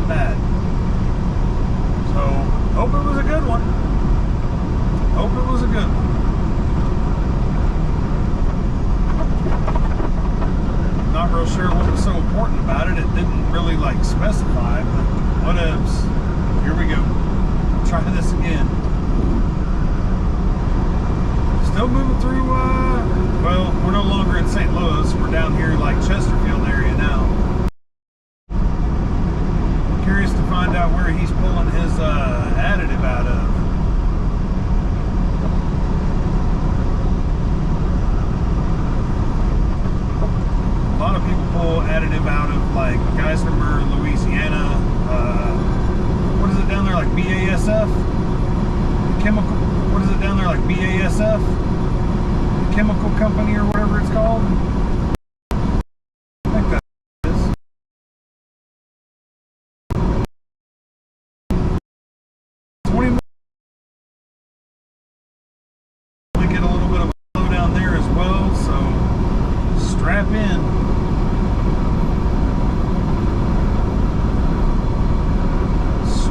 that bad. So, hope it was a good one. Hope it was a good one. Not real sure what was so important about it. It didn't really like specify, but whatevs. Here we go. Try this again. Still moving through, well, we're no longer in St. Louis. We're down here like Chesterfield area now. Curious to find out where he's pulling his additive out of. A lot of people pull additive out of like Geismar, Louisiana. What is it down there, like BASF? Chemical, what is it down there, like BASF? Chemical company or whatever it's called? I think that is. We get a little bit of a flow down there as well, so strap in.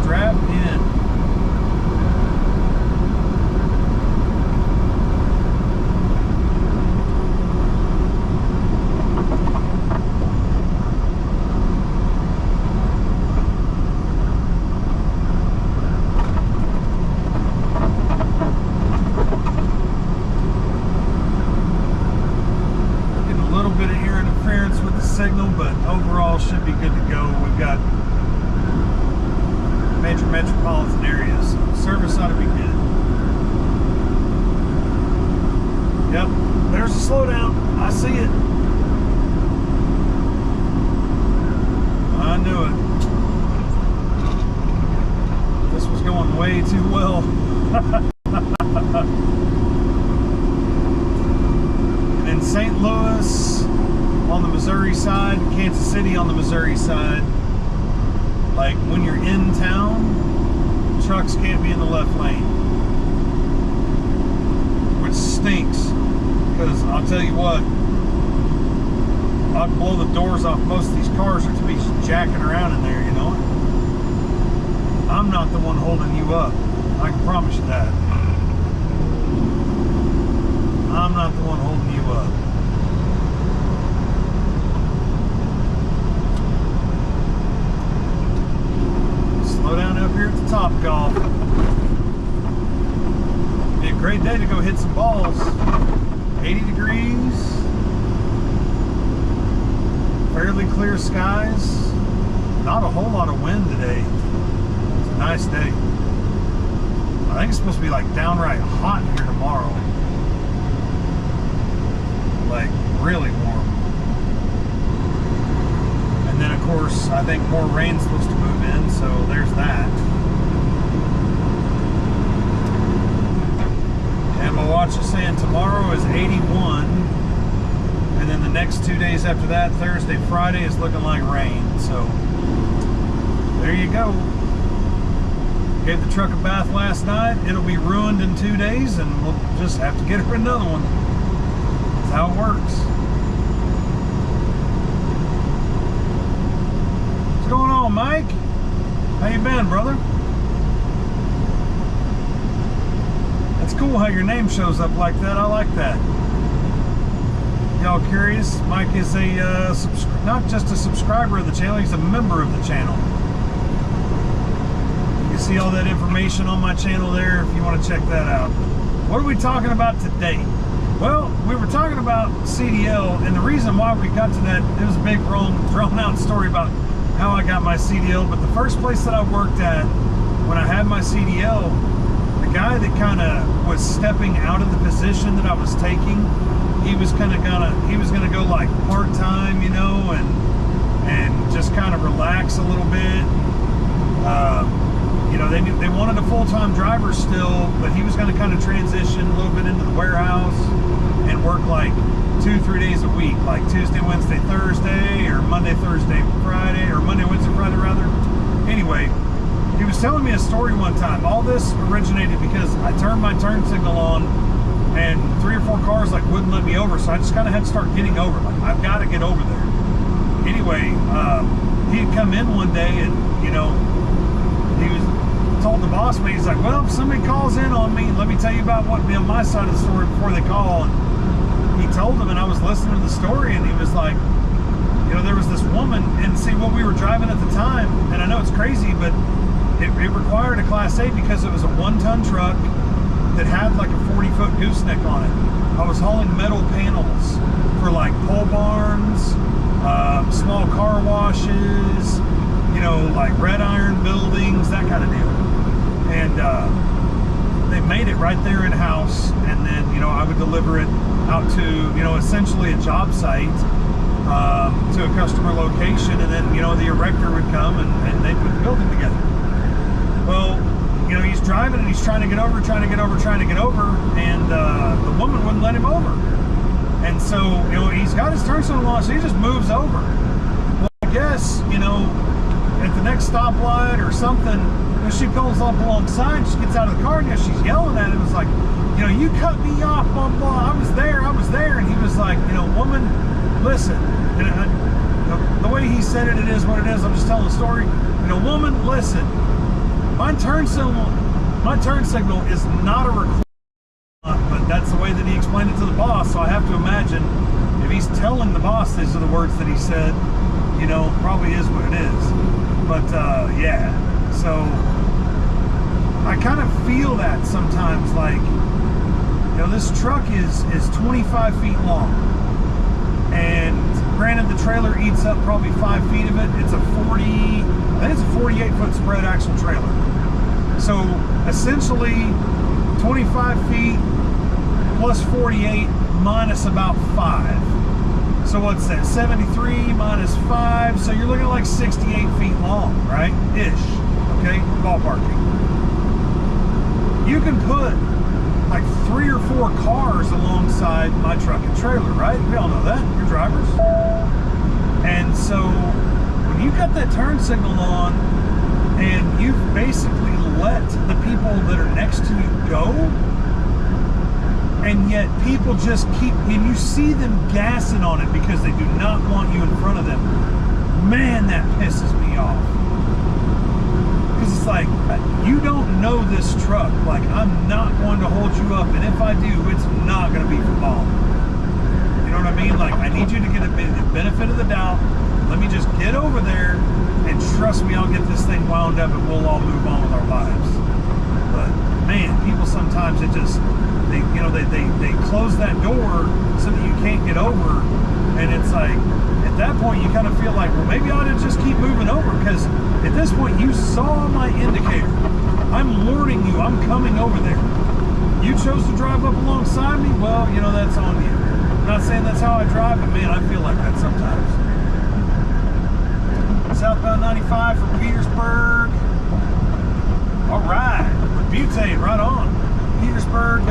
Strap in. Signal, but overall should be good to go. We've got major metropolitan areas. Service ought to be good. Yep, there's a slowdown. I see it. I knew it. This was going way too well. And in St. Louis on the Missouri side, Kansas City on the Missouri side, like when you're in town, trucks can't be in the left lane, which stinks, because I'll tell you what, I'd blow the doors off most of these cars that to be jacking around in there, you know. I'm not the one holding you up, I can promise you that. I'm not the one holding you up. Slow down up here at the Top Golf. Be a great day to go hit some balls. 80 degrees. Fairly clear skies. Not a whole lot of wind today. It's a nice day. I think it's supposed to be like downright hot here tomorrow. Like really warm. And then of course, I think more rain's supposed to move in, so there's that. And my watch is saying tomorrow is 81, and then the next 2 days after that, Thursday, Friday, is looking like rain. So there you go. Gave the truck a bath last night. It'll be ruined in 2 days, and we'll just have to get her another one. That's how it works. What's going on, Mike? How you been, brother? It's cool how your name shows up like that. I like that. Y'all curious? Mike is a not just a subscriber of the channel, he's a member of the channel. You can see all that information on my channel there if you want to check that out. What are we talking about today? Well, we were talking about CDL, and the reason why we got to that, it was a big, drawn out story about how I got my CDL, but the first place that I worked at when I had my CDL, the guy that kind of was stepping out of the position that I was taking, he was gonna go like part-time, you know, and just kind of relax a little bit. You know, they wanted a full-time driver still, but he was going to kind of transition a little bit into the warehouse and work like 2-3 days a week, like Tuesday, Wednesday, Thursday, or Monday, Thursday, Friday, or Monday, Wednesday, Friday rather. Anyway, he was telling me a story one time. All this originated because I turned my turn signal on and 3 or 4 cars like wouldn't let me over, so I just kind of had to start getting over. Like, I've got to get over there. Anyway, he'd come in one day and, you know, he was told the boss man, he's like, well, if somebody calls in on me, let me tell you about what, you know, my side of the story before they call. And he told them, and I was listening to the story, and he was like, you know, there was this woman, and see, what we were driving at the time, and I know it's crazy, but it required a Class A because it was a 1-ton truck that had like a 40-foot gooseneck on it. I was hauling metal panels for like pole barns, small car washes, you know, like red iron buildings, that kind of deal. And they made it right there in-house, and then, you know, I would deliver it out to, you know, essentially a job site, to a customer location, and then, you know, the erector would come and they'd put the building together. Well, you know, he's driving and he's trying to get over, and the woman wouldn't let him over. And so, you know, he's got his turn signal on, so he just moves over. Well, I guess, you know, at the next stoplight or something, you know, she pulls up alongside, she gets out of the car, and, you know, she's yelling at him. It's like, you know, you cut me off, blah, blah, I was there. And he was like, you know, woman, listen. And you know, the way he said it, it is what it is. I'm just telling the story. You know, woman, listen. My turn signal is not a requirement, but that's the way that he explained it to the boss. So I have to imagine if he's telling the boss these are the words that he said, you know, probably is what it is. But yeah, so I kind of feel that sometimes, like, you know, this truck is 25 feet long, and granted the trailer eats up probably 5 feet of it. It's a 48-foot spread axle trailer. So essentially 25 feet plus 48 minus about 5. So what's that? 73 minus 5. So you're looking at like 68 feet long, right? Ish. Okay? Ballparking. You can put like 3 or 4 cars alongside my truck and trailer, right? We all know that. You're drivers. And so when you got that turn signal on and you've basically let the people that are next to you go, and yet people just keep, and you see them gassing on it because they do not want you in front of them, man, that pisses me off. Because it's like, you don't know this truck. Like, I'm not going to hold you up, and if I do, it's not going to be for long. You know what I mean? Like, I need you to get the benefit of the doubt. Let me just get over there, and trust me, I'll get this thing wound up, and we'll all move on with our lives. But man, people sometimes, it just, they close that door so that you can't get over, and it's like, at that point you kind of feel like, well, maybe I ought to just keep moving over, because at this point you saw my indicator. I'm warning you, I'm coming over there. You chose to drive up alongside me, well, you know, that's on you. I'm not saying that's how I drive, but man, I feel like that sometimes. Southbound 95 from Petersburg. All right, with butane, right on. Petersburg,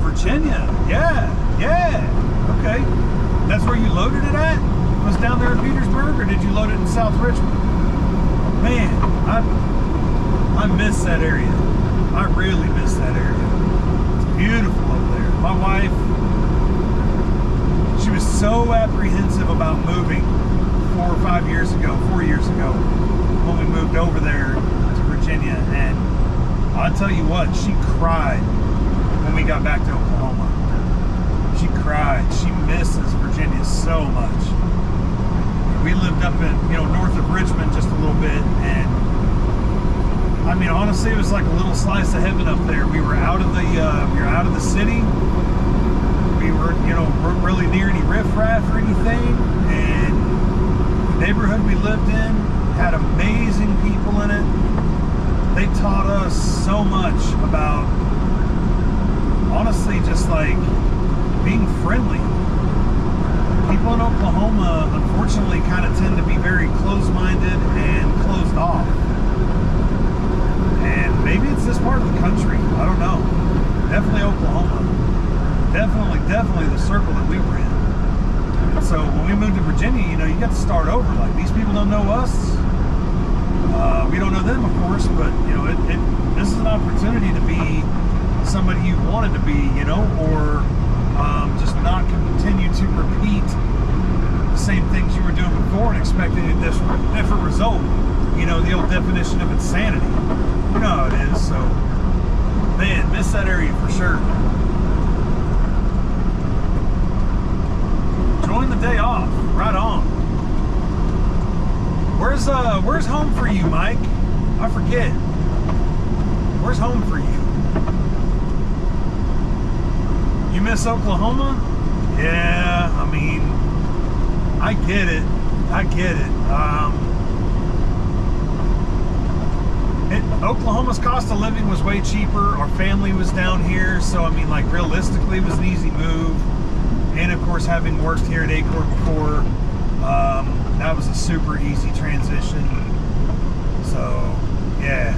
Virginia. Yeah. Okay. That's where you loaded it at? Was down there in Petersburg, or did you load it in South Richmond? Man, I miss that area. I really miss that area. It's beautiful over there. My wife, she was so apprehensive about moving 4 years ago, when we moved over there to Virginia, and I'll tell you what, she cried when we got back to Oklahoma. She cried. She misses Virginia so much. We lived up in, you know, north of Richmond just a little bit, and I mean, honestly, it was like a little slice of heaven up there. We were out of the city. We were, you know, weren't really near any riffraff or anything, and the neighborhood we lived in had amazing people in it. They taught us so much about, honestly, just like being friendly. People in Oklahoma, unfortunately, kind of tend to be very closed-minded and closed off. And maybe it's this part of the country. I don't know. Definitely Oklahoma. Definitely the circle that we were in. And so when we moved to Virginia, you know, you got to start over. Like, these people don't know us. We don't know them, of course, but, you know, this is an opportunity to be somebody you wanted to be, you know, or just not continue to repeat the same things you were doing before and expecting a different result. You know, the old definition of insanity. You know how it is. So, man, miss that area for sure. Enjoying the day off. Right on. Where's home for you, Mike? I forget. Where's home for you? You miss Oklahoma? Yeah, I mean, I get it. I get it. Oklahoma's cost of living was way cheaper. Our family was down here, so I mean, like, realistically, it was an easy move. And of course, having worked here at Acorn before, that was a super easy transition. So, yeah.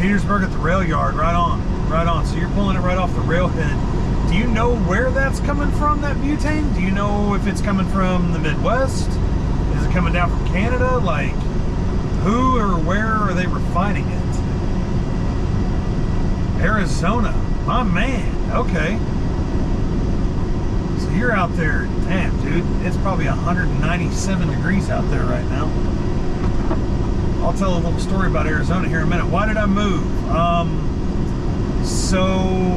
Petersburg at the rail yard, right on, right on. So you're pulling it right off the railhead. Do you know where that's coming from, that butane? Do you know if it's coming from the Midwest? Is it coming down from Canada? Like, who or where are they refining it? Arizona, my man, okay. So you're out there, damn dude, it's probably 197 degrees out there right now. I'll tell a little story about Arizona here in a minute. Why did I move? So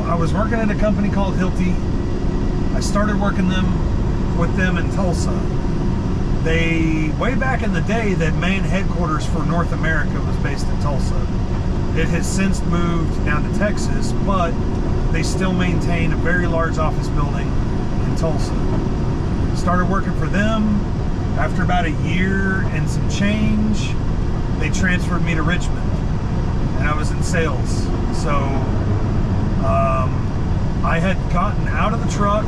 I was working at a company called Hilti. I started working with them in Tulsa. Way back in the day, that main headquarters for North America was based in Tulsa. It has since moved down to Texas, but they still maintain a very large office building in Tulsa. Started working for them. After about a year and some change, they transferred me to Richmond, and I was in sales. So I had gotten out of the truck,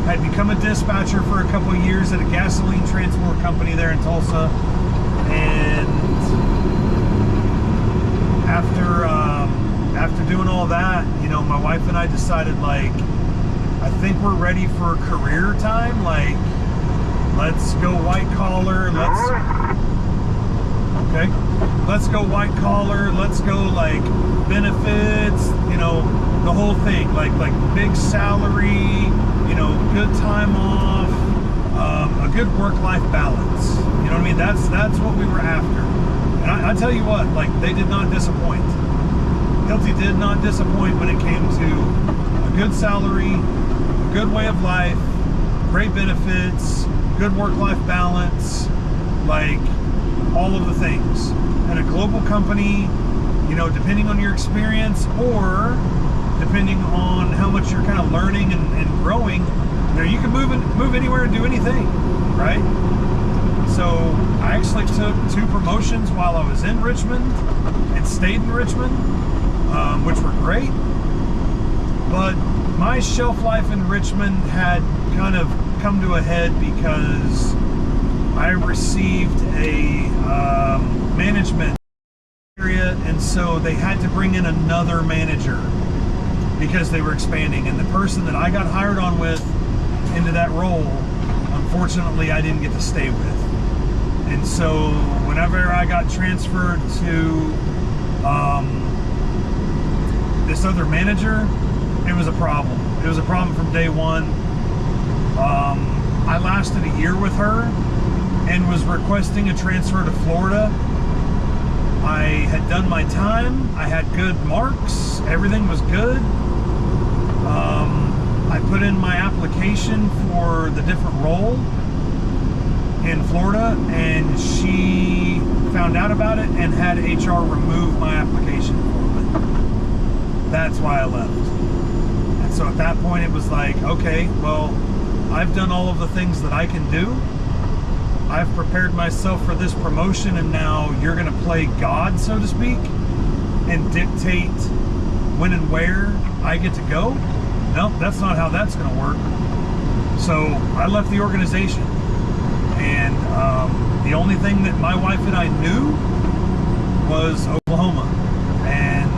had become a dispatcher for a couple of years at a gasoline transport company there in Tulsa, and after doing all that, you know, my wife and I decided, like, I think we're ready for career time. Like, let's go white collar. Let's go white collar. Let's go, like, benefits, you know, the whole thing. Like big salary, you know, good time off, a good work-life balance. You know what I mean? That's what we were after. And I tell you what, like, they did not disappoint. Hilti did not disappoint when it came to a good salary, a good way of life, great benefits, good work-life balance, like, all of the things. And a global company, you know, depending on your experience or depending on how much you're kind of learning and growing, you know, you can move anywhere and do anything, right? So I actually took 2 promotions while I was in Richmond and stayed in Richmond, which were great. But my shelf life in Richmond had kind of come to a head because I received a management area, and so they had to bring in another manager because they were expanding. And the person that I got hired on with into that role, unfortunately, I didn't get to stay with. And so whenever I got transferred to this other manager, it was a problem. It was a problem from day one. I lasted a year with her and was requesting a transfer to Florida. I had done my time. I had good marks. Everything was good. I put in my application for the different role in Florida, and she found out about it and had HR remove my application for me. That's why I left. And so at that point it was like, okay, well, I've done all of the things that I can do. I've prepared myself for this promotion, and now you're going to play God, so to speak, and dictate when and where I get to go? Nope, that's not how that's going to work. So I left the organization, and the only thing that my wife and I knew was Oklahoma. And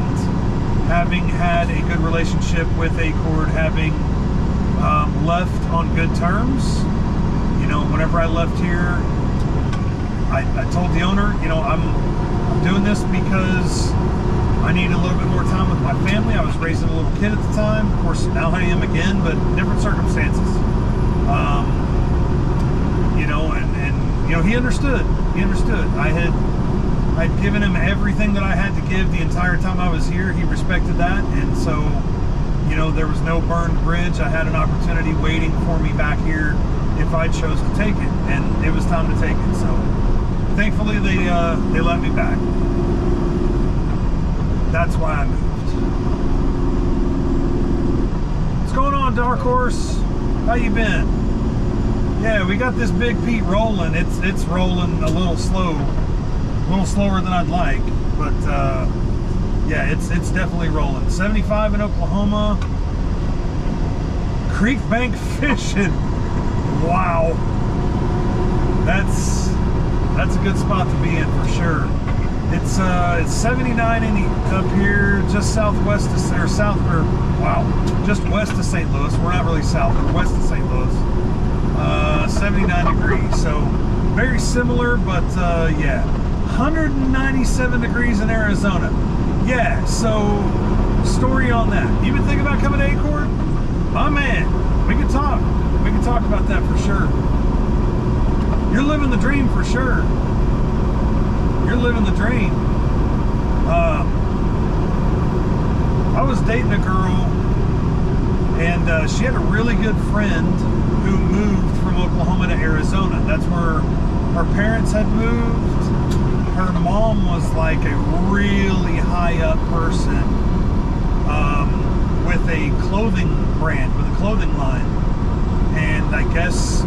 having had a good relationship with Acord, having left on good terms, you know, whenever I left here, I told the owner, you know, I'm doing this because I needed a little bit more time with my family. I was raising a little kid at the time. Of course, now I am again, but different circumstances. You know, and you know, he understood. He understood. I'd given him everything that I had to give the entire time I was here. He respected that, and so, you know, there was no burned bridge. I had an opportunity waiting for me back here if I chose to take it, and it was time to take it. So, thankfully, they let me back. That's why I moved. What's going on, Dark Horse? How you been? Yeah, we got this Big Pete rolling. It's rolling a little slow. A little slower than I'd like, but yeah, it's definitely rolling. 75 in Oklahoma. Creek bank fishing. Wow, that's a good spot to be in for sure. It's 79 up here, just southwest of, or south, or wow, just west of St. Louis. We're not really south, we're west of St. Louis. 79 degrees, so very similar, but yeah. 197 degrees in Arizona. Yeah, so story on that. You been thinking about coming to Acorn? My man, we can talk. We can talk about that for sure. You're living the dream for sure. You're living the dream. I was dating a girl, and she had a really good friend who moved from Oklahoma to Arizona. That's where her parents had moved. Her mom was like a really high up person with a clothing brand, with a clothing line. And I guess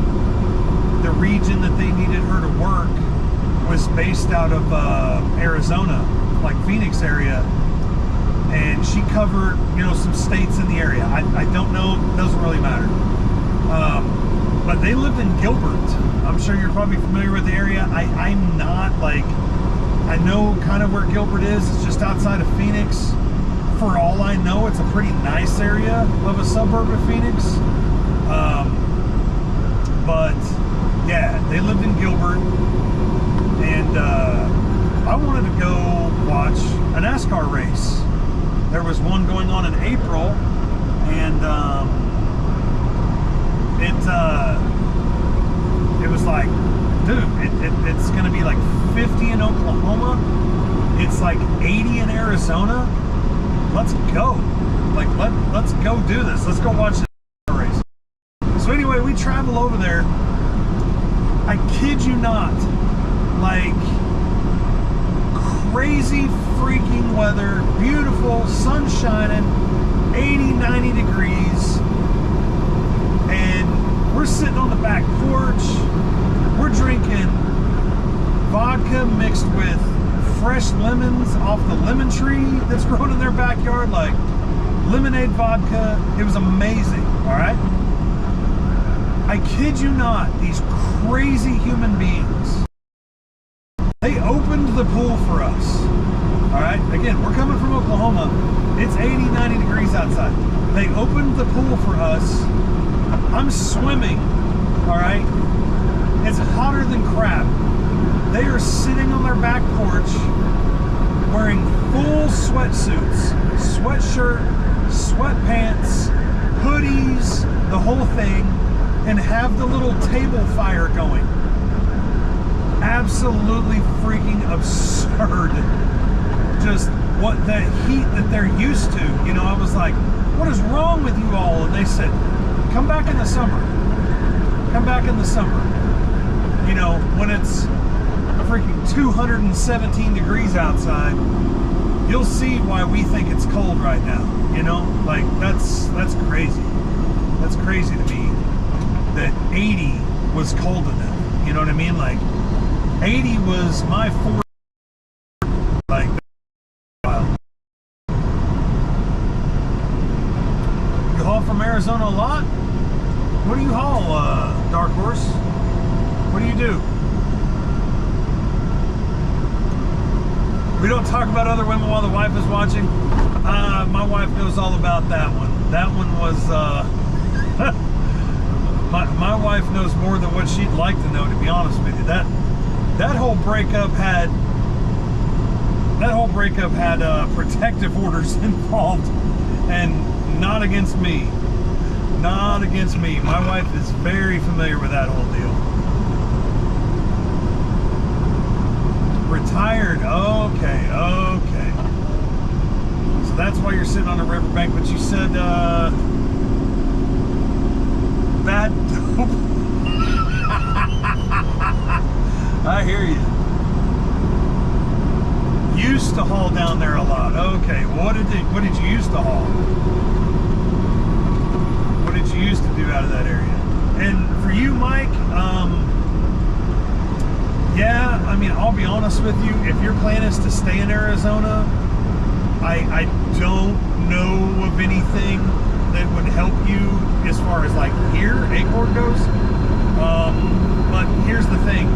the region that they needed her to work was based out of Arizona, like Phoenix area. And she covered, you know, some states in the area. I don't know, doesn't really matter. But they lived in Gilbert. I'm sure you're probably familiar with the area. I'm not, like, I know kind of where Gilbert is. It's just outside of Phoenix. For all I know, it's a pretty nice area of a suburb of Phoenix. But yeah, they lived in Gilbert, and I wanted to go watch a NASCAR race. There was one going on in April, and it was like, dude, it's gonna be like 50 in Oklahoma. It's like 80 in Arizona. Let's go. Like, let's go do this. Let's go watch this race. So anyway, we travel over there. I kid you not, like, crazy freaking weather, beautiful, sun shining, 80, 90 degrees, and we're sitting on the back porch. We're drinking vodka mixed with fresh lemons off the lemon tree that's grown in their backyard, like lemonade vodka. It was amazing, all right? I kid you not, these crazy human beings, they opened the pool for us, all right? Again, we're coming from Oklahoma. It's 80, 90 degrees outside. They opened the pool for us. I'm swimming, all right? It's hotter than crap. They are sitting on their back porch wearing full sweatsuits, sweatshirt, sweatpants, hoodies, the whole thing, and have the little table fire going. Absolutely freaking absurd. Just what the heat that they're used to. You know, I was like, what is wrong with you all? And they said, come back in the summer. Come back in the summer. You know, when it's freaking 217 degrees outside, you'll see why we think it's cold right now. You know, like, that's crazy. That's crazy to me that 80 was cold to them. You know what I mean? Like, 80 was my 40. Like, you haul from Arizona a lot? What do you haul, Dark Horse? What do you do? We don't talk about other women while the wife is watching. My wife knows all about that one. That one was, my wife knows more than what she'd like to know, to be honest with you. That whole breakup had that whole breakup had protective orders involved, and not against me. Not against me. My wife is very familiar with that whole deal. Retired. Okay, okay. So that's why you're sitting on a riverbank. But you said bad dope. I hear you. Used to haul down there a lot. Okay, what did you used to haul? What did you used to do out of that area? And for you, Mike, yeah, I mean, I'll be honest with you. If your plan is to stay in Arizona, I don't know of anything that would help you as far as like here, Acorn goes. But here's the thing.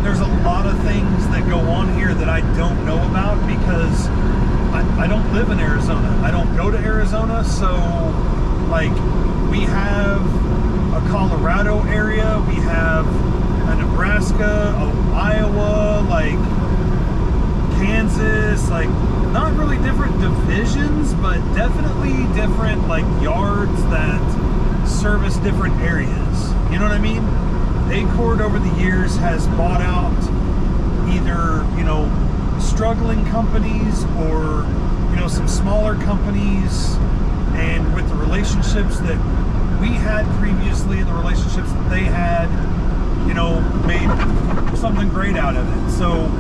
There's a lot of things that go on here that I don't know about because I don't live in Arizona. I don't go to Arizona, so like we have a Colorado area, we have a Nebraska, a Iowa, like Kansas, like not really different divisions, but definitely different like yards that service different areas. You know what I mean? Acord over the years has bought out either, you know, struggling companies or, you know, some smaller companies, and with the relationships that we had previously and the relationships that they had, you know, made something great out of it. So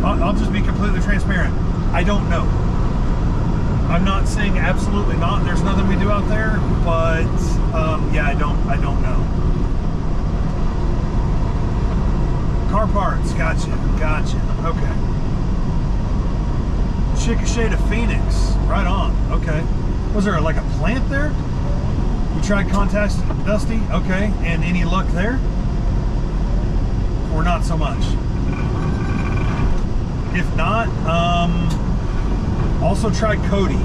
I'll just be completely transparent. I don't know. I'm not saying absolutely not. There's nothing we do out there, but yeah, I don't know. Car parts, gotcha. Okay. Chickasha to Phoenix, right on. Okay. Was there like a plant there? You tried contacting Dusty? Okay. And any luck there? Or not so much? If not, also try Cody.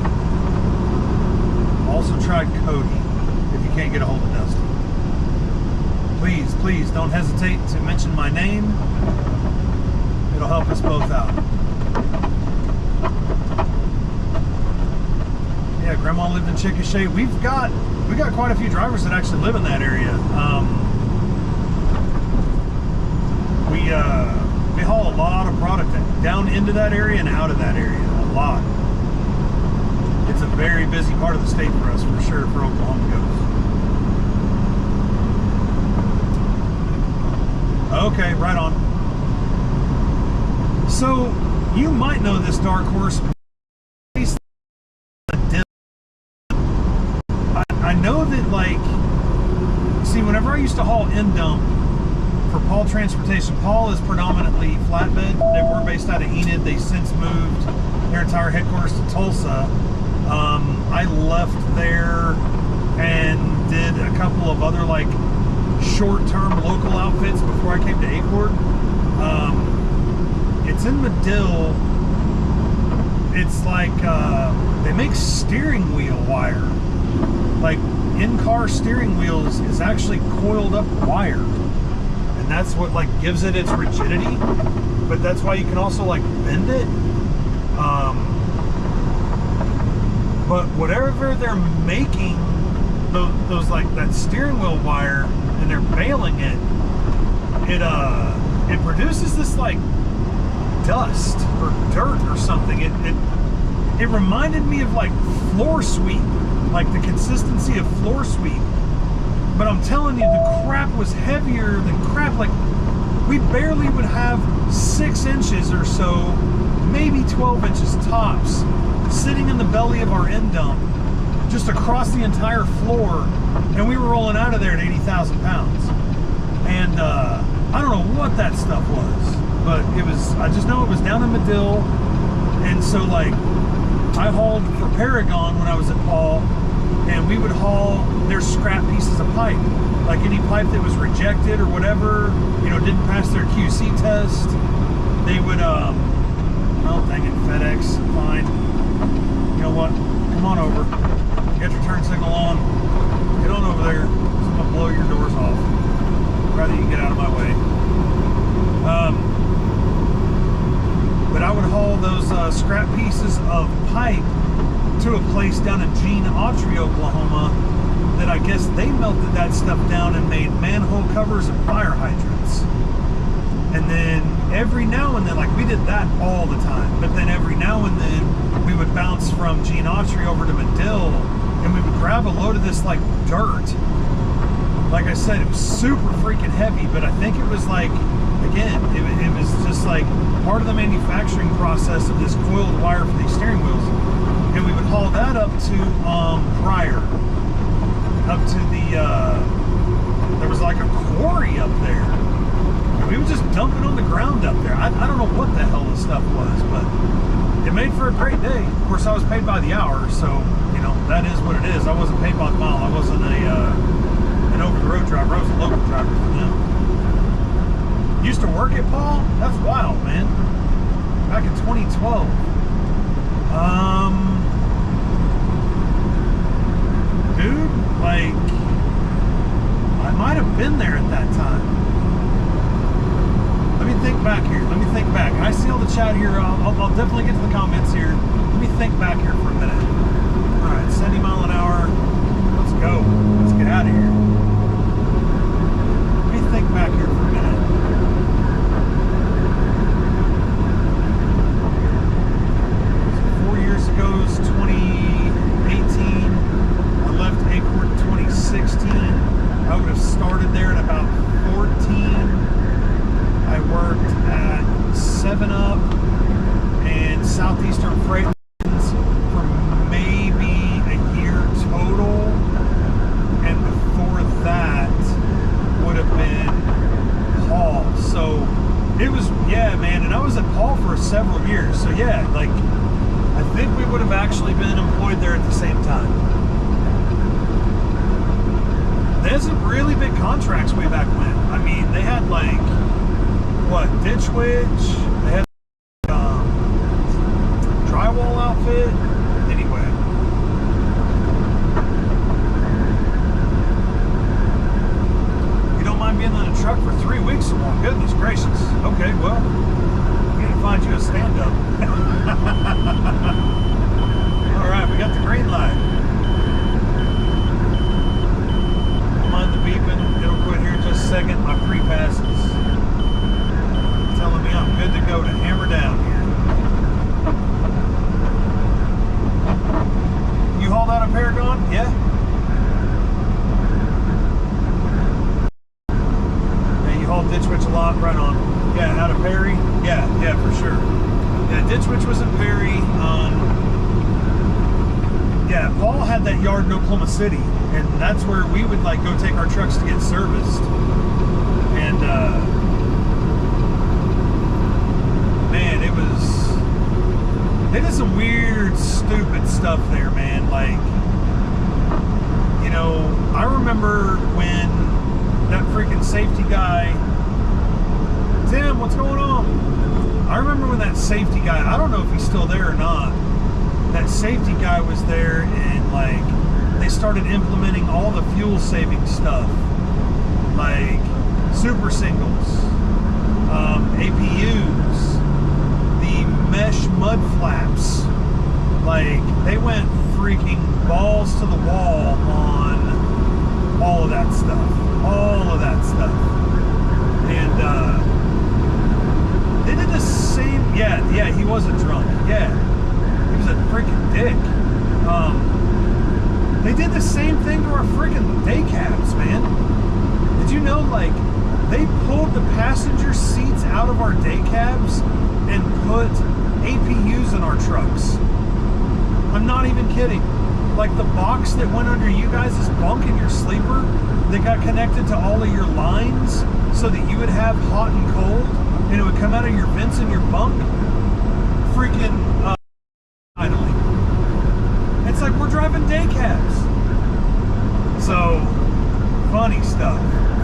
If you can't get a hold of Dusty. Please don't hesitate to mention my name. It'll help us both out. Yeah, Grandma lived in Chickasha. We got quite a few drivers that actually live in that area. We haul a lot of product down into that area and out of that area. A lot. It's a very busy part of the state for us, for sure, for Oklahoma goes. Okay, right on. So, you might know this dark horse. I know that, like, see, whenever I used to haul in-dump for Paul Transportation, Paul is predominantly flatbed. They were based out of Enid. They since moved their entire headquarters to Tulsa. I left there and did a couple of other, like, short-term local outfits before I came to Acord. It's in Medill. It's like they make steering wheel wire. Like in-car steering wheels is actually coiled up wire, and that's what like gives it its rigidity. But that's why you can also like bend it. But whatever they're making, those like that steering wheel wire, and they're baling it, it produces this like dust or dirt or something. It reminded me of like floor sweep, like the consistency of floor sweep. But I'm telling you, the crap was heavier than crap. Like we barely would have 6 inches or so, maybe 12 inches tops, sitting in the belly of our end dump, just across the entire floor, and we were rolling out of there at 80,000 pounds. And I don't know what that stuff was, but it was, I just know it was down in Medill. And so like I hauled for Paragon when I was at Paul, and we would haul their scrap pieces of pipe, like any pipe that was rejected or whatever, you know, didn't pass their QC test. They would oh dang it, FedEx, fine. You know what, come on over. Get your turn signal on. Get on over there. I'm gonna blow your doors off. Rather you get out of my way. But I would haul pieces of pipe to a place down in Gene Autry, Oklahoma, that I guess they melted that stuff down and made manhole covers and fire hydrants. And then every now and then, like we did that all the time, but then every now and then we would bounce from Gene Autry over to Medill, and we would grab a load of this like dirt. Like I said, it was super freaking heavy, but I think it was like, again, it was just like part of the manufacturing process of this coiled wire for these steering wheels. And we would haul that up to Pryor, up to the, there was like a quarry up there. And we would just dump it on the ground up there. I don't know what the hell this stuff was, but it made for a great day. Of course, I was paid by the hour, so, you know, that is what it is. I wasn't paid by the mile. I wasn't an over-the-road driver. I was a local driver for them. Used to work at Paul? That's wild, man. Back in 2012. Dude, like, I might have been there at that time. Let me think back here. Let me think back. I see all the chat here. I'll definitely get to the comments here. Let me think back here for a minute. All right, 70 mile an hour. Let's go. Let's get out of here. Let me think back here for a minute. So 4 years ago is 2018. I left Acorn 2016. I would have started there at about 14. I worked at 7-Up and Southeastern Freight Lines for maybe a year total, and before that would have been Paul. So it was, yeah, man, and I was at Paul for several years. So yeah, like I think we would have actually been employed there at the same time. They had some really big contracts way back when. I mean, they had like, what, Ditch Witch, they had drywall outfit. Anyway, you don't mind being in a truck for 3 weeks or more? Goodness gracious. Okay, well, we need to find you a stand-up. All right, we got the green light. Don't mind the beeping. It'll quit here in just a second. My pre-passes telling me I'm good to go to hammer down here. You hauled out of Paragon? Yeah? Yeah, you hauled Ditch Witch a lot? Right on. Yeah, out of Perry? Yeah, for sure. Yeah, Ditch Witch was in Perry. Yeah, Paul had that yard in Oklahoma City, and that's where we would like go take our trucks to get serviced. And man, it was, they did some weird, stupid stuff there, man. Like, you know, I remember when that freaking safety guy, Tim, what's going on? I remember when that safety guy, I don't know if he's still there or not, that safety guy was there, and like, they started implementing all the fuel saving stuff, like super singles, APUs, mesh mud flaps. Like, they went freaking balls to the wall on all of that stuff. And they did the same. Yeah, he wasn't drunk. Yeah, he was a freaking dick. They did the same thing to our freaking day cabs, man. Did you know, like, they pulled the passenger seats out of our day cabs and put APUs in our trucks? I'm not even kidding. Like, the box that went under you guys' bunk in your sleeper that got connected to all of your lines so that you would have hot and cold, and it would come out of your vents in your bunk, freaking idling. It's like we're driving day cabs. So, funny stuff.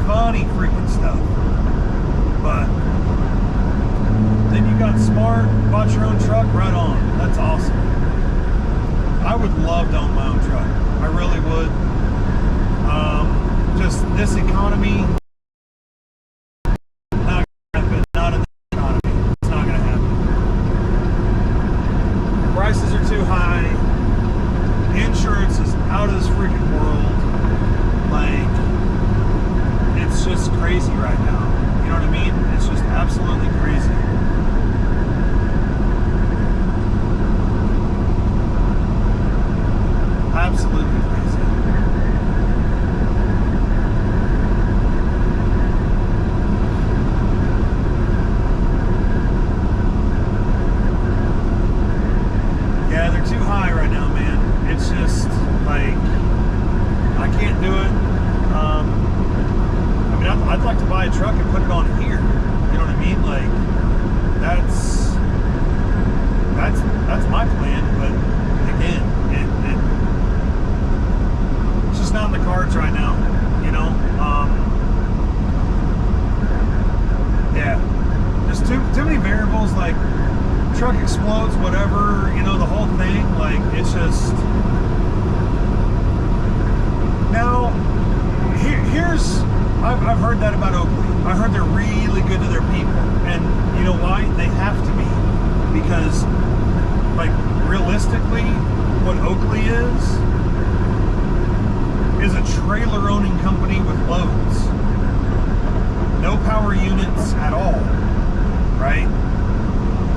Funny freaking stuff. But then you got smart, bought your own truck, right on. That's awesome. I would love to own my own truck. I really would. Just this economy, not gonna happen. Not in this economy. It's not gonna happen. spills, like truck explodes, whatever, you know, the whole thing. Like, it's just. Now, here's, I've heard that about Oakley. I heard they're really good to their people, and you know why? They have to be, because, like, realistically, what Oakley is a trailer-owning company with loads. No power units at all, right?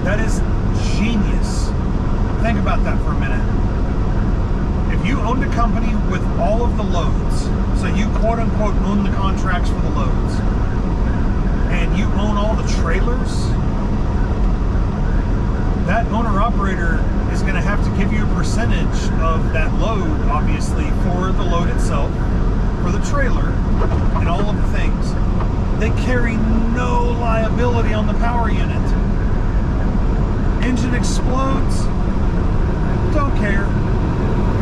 That is genius. Think about that for a minute. If you owned a company with all of the loads, so you quote-unquote own the contracts for the loads, and you own all the trailers, that owner-operator is going to have to give you a percentage of that load, obviously, for the load itself, for the trailer, and all of the things. They carry no liability on the power unit. Engine explodes, don't care.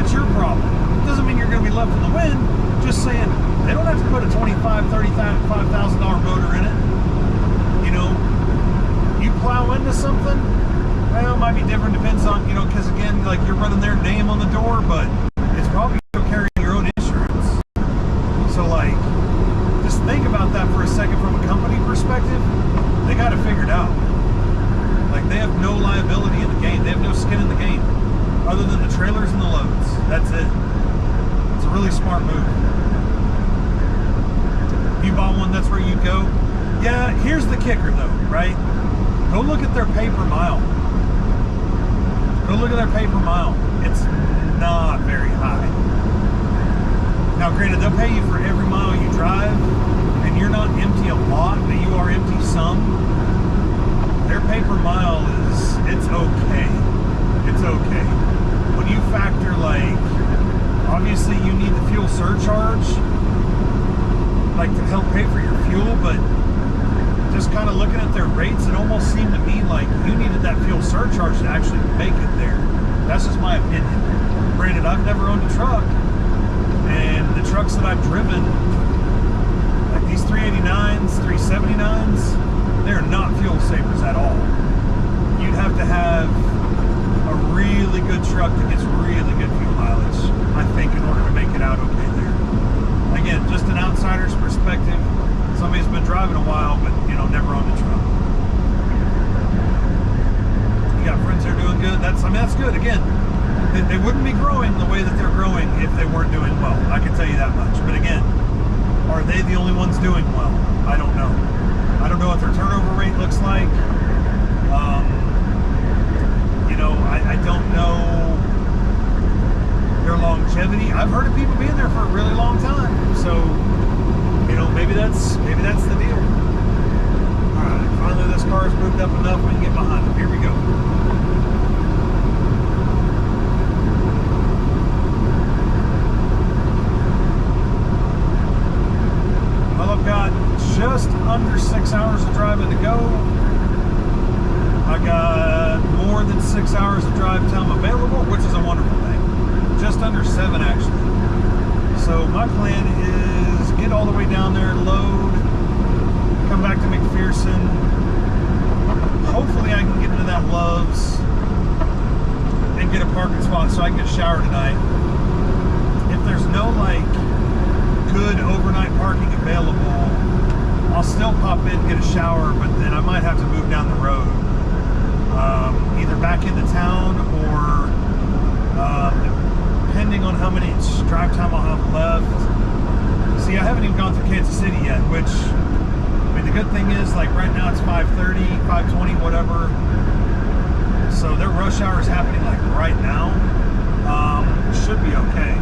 It's your problem. Doesn't mean you're going to be left in the wind. Just saying, they don't have to put a $25,000, $35,000 motor in it. You know, you plow into something, well, it might be different, depends on, you know, because again, like, you're running their name on the door, but it's probably still carrying your own insurance. So, like, just think about that for a second from a company perspective. They got it figured out. Like, they have no liability in the game. They have no skin in the game, other than the trailers and the loads. That's it. It's a really smart move. If you bought one, that's where you go. Yeah, here's the kicker, though, right? Go look at their pay per mile. Go look at their pay per mile. It's not very high. Now, granted, they'll pay you for every mile you drive, and you're not empty a lot, but you are empty some. Their pay per mile is, it's okay. It's okay. When you factor, like, obviously you need the fuel surcharge, like, to help pay for your fuel, but just kind of looking at their rates, it almost seemed to me like you needed that fuel surcharge to actually make it there. That's just my opinion. Granted, I've never owned a truck, and the trucks that I've driven, like these 389s, 379s, they're not fuel savers at all. You'd have to have a really good truck that gets really good fuel mileage, I think, in order to make it out okay there. Again, just an outsider's perspective. Somebody's been driving a while, but, you know, never owned a truck. You got friends that are doing good. That's good. Again, they wouldn't be growing the way that they're growing if they weren't doing well. I can tell you that much. But again, are they the only ones doing well? I don't know. I don't know what their turnover rate looks like. You know, I don't know their longevity. I've heard of people being there for a really long time. So, you know, maybe that's the deal. All right, finally this car's moved up enough we can get behind it. Here we go. Well, I've got just under 6 hours of driving to go. I got more than 6 hours of drive time available, which is a wonderful thing. Just under 7, actually. So my plan is get all the way down there, load, come back to McPherson. Hopefully I can get into that Love's and get a parking spot so I can get a shower tonight. If there's no, like, good overnight parking available, I'll still pop in and get a shower, but then I might have to move down the road. Either back into town or depending on how many drive time I'll have left. See, I haven't even gone through Kansas City yet, which, I mean, the good thing is, like, right now it's 5:30, 5:20, whatever. So their rush hour is happening, like, right now. Should be okay.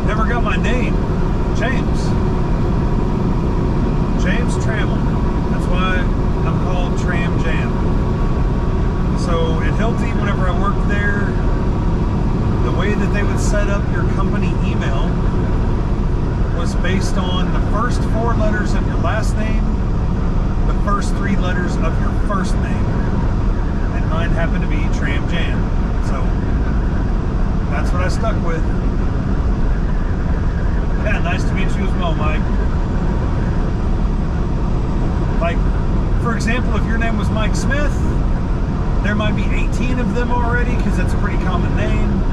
Never got my name. James Trammell. That's why I'm called Tram Jam. So at Hilti, whenever I worked there, the way that they would set up your company email was based on the first 4 letters of your last name, the first 3 letters of your first name. And mine happened to be Tram Jam. So So that's what I stuck with. Yeah, nice to meet you as well, Mike. Like, for example, if your name was Mike Smith, there might be 18 of them already, because that's a pretty common name.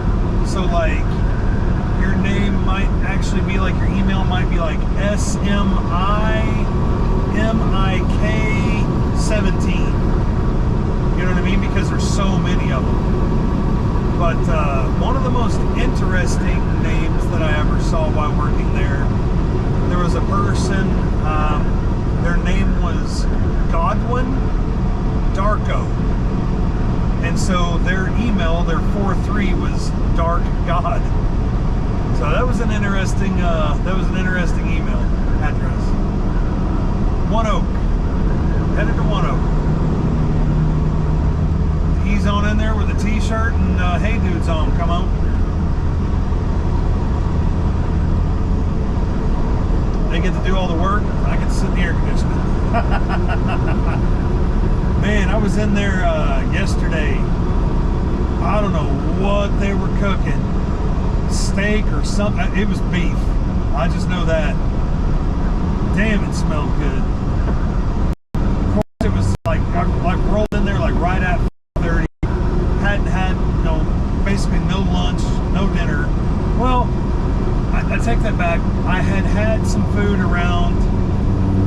So like, your name might actually be like, your email might be like SMIMIK17. You know what I mean? Because there's so many of them. But one of the most interesting names that I ever saw while working there was a person, their name was Godwin Darko. And so their email, their 43 was Dark God. So that was an interesting email address. One Oak. Headed to One Oak. He's on in there with a t-shirt and hey dudes on, come on. They get to do all the work. I get to sit in the air conditioning. Man, I was in there yesterday. I don't know what they were cooking. Steak or something. It was beef. I just know that. Damn, it smelled good. Of course, it was like, I rolled in there like right at 30. Hadn't had, basically no lunch, no dinner. Well, I take that back. I had some food around,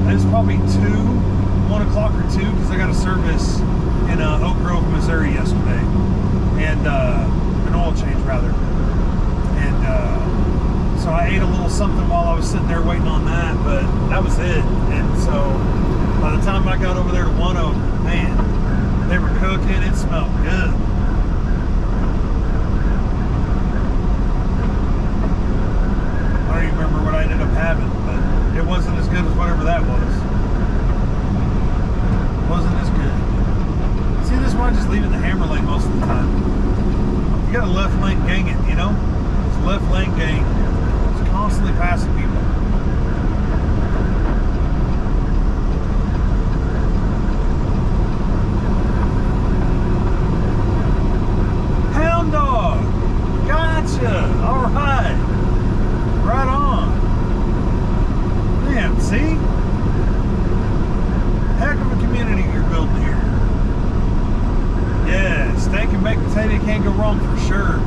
it was probably 1 o'clock or 2, because I got a service in Oak Grove, Missouri yesterday. And an oil change, rather. And so I ate a little something while I was sitting there waiting on that, but that was it. And so by the time I got over there to One Oak, man, they were cooking. It smelled good. I don't even remember what I ended up having, but it wasn't as good as whatever that was. Wasn't as good. See, this is why I just leave it in the hammer lane most of the time. You got a left lane gang it, you know? It's left lane gang. It's constantly passing people. Hound dog! Gotcha! Alright! Right on! Damn, see? Heck of a community you're building here. Yeah, steak and baked potato can't go wrong for sure.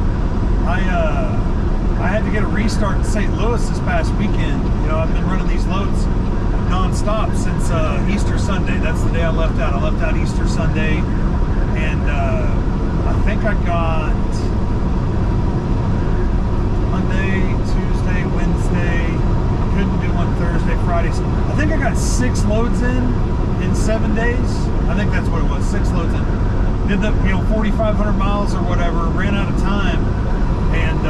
I had to get a restart in St. Louis this past weekend. I've been running these loads non-stop since Easter Sunday. That's the day I left out. I left out Easter Sunday, and I think I got Monday, Tuesday, Wednesday. Couldn't do one Thursday, Friday. I think I got 6 loads in 7 days. I think that's what it was, 6 loads in. Did the 4,500 miles or whatever, ran out of time, and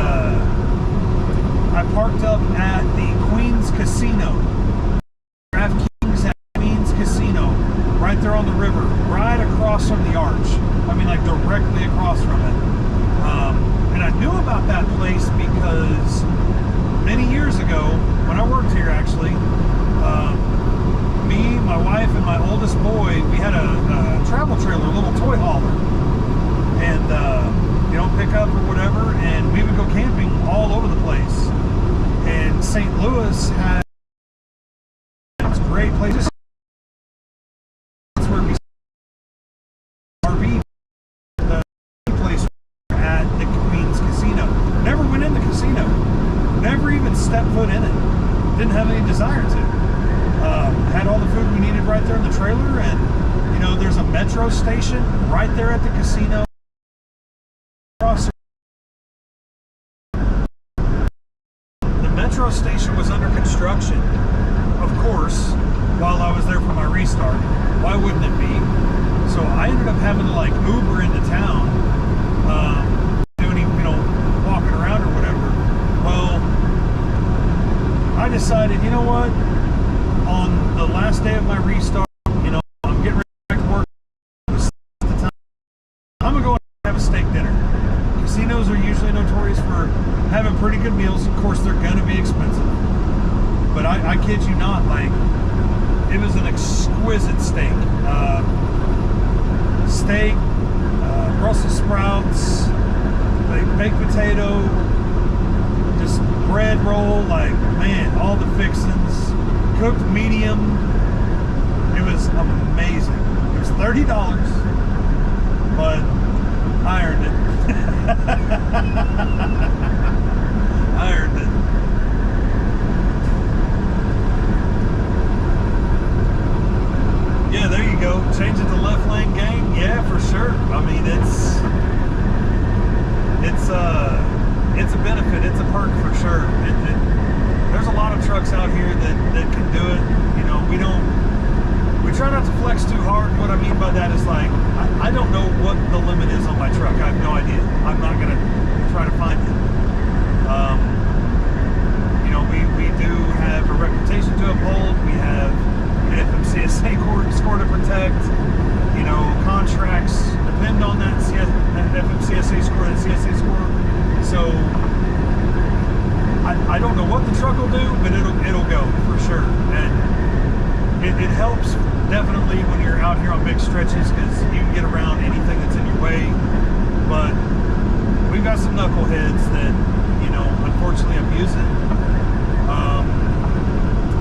I parked up at the Queens Casino. DraftKings at Queens Casino, right there on the river, right across from the arch. I mean, like directly across from it. And I knew about that place because many years ago, when I worked here actually, me, my wife, and my oldest boy, we had a travel trailer, a little toy hauler, and pick up or whatever, and we would go camping all over the place. And St. Louis had great places. That's where we RV, the place at the Queens Casino. Never went in the casino. Never even stepped foot in it. Didn't have any desire to. Had all the food we needed right there in the trailer, and there's a metro station right there at the casino. The metro station was under construction, of course, while I was there for my restart. Why wouldn't it be? So I ended up having to like Uber into town, doing walking around or whatever. Well, I decided, you know what? On the last day of my restart, I'm getting ready back to work. I'm gonna go and have a steak dinner. Casinos are usually notorious for having pretty good meals. Of course, they're gonna be expensive, but I kid you not, like, it was an exquisite steak. Brussels sprouts, potato, just bread roll, like, man, all the fixings, cooked medium. It was amazing. It was $30, but I earned it. I earned it. Yeah, there you go. Change it to left lane gang. Yeah, for sure. I mean, it's a benefit. It's a perk for sure. There's a lot of trucks out here that can do it. You know, we try not to flex too hard. What I mean by that is, like, I don't know what the limit is on my truck. I have no idea. I'm not gonna try to find it. You know, we do have a reputation to uphold. We have an FMCSA score to protect. You know, contracts depend on that FMCSA score, that CSA score. So I don't know what the truck will do, but it'll go for sure. And it helps definitely when you're out here on big stretches, because you can get around anything that's in your way. But we've got some knuckleheads that, you know, unfortunately abuse it.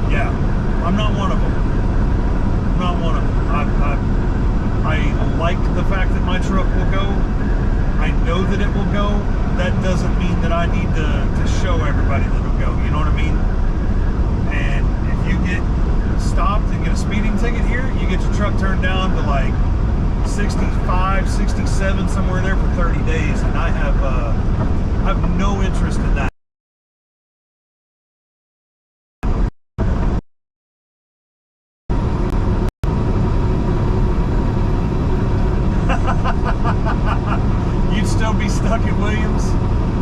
Yeah, I'm not one of them. I'm not one of them. I like the fact that my truck will go. I know that it will go. That doesn't mean that I need to show everybody that it'll go. You know what I mean? And if you get stopped and get a speeding ticket here, you get your truck turned down to like 65, 67, somewhere there for 30 days. And I have no interest in that. You'd still be stuck in Williams?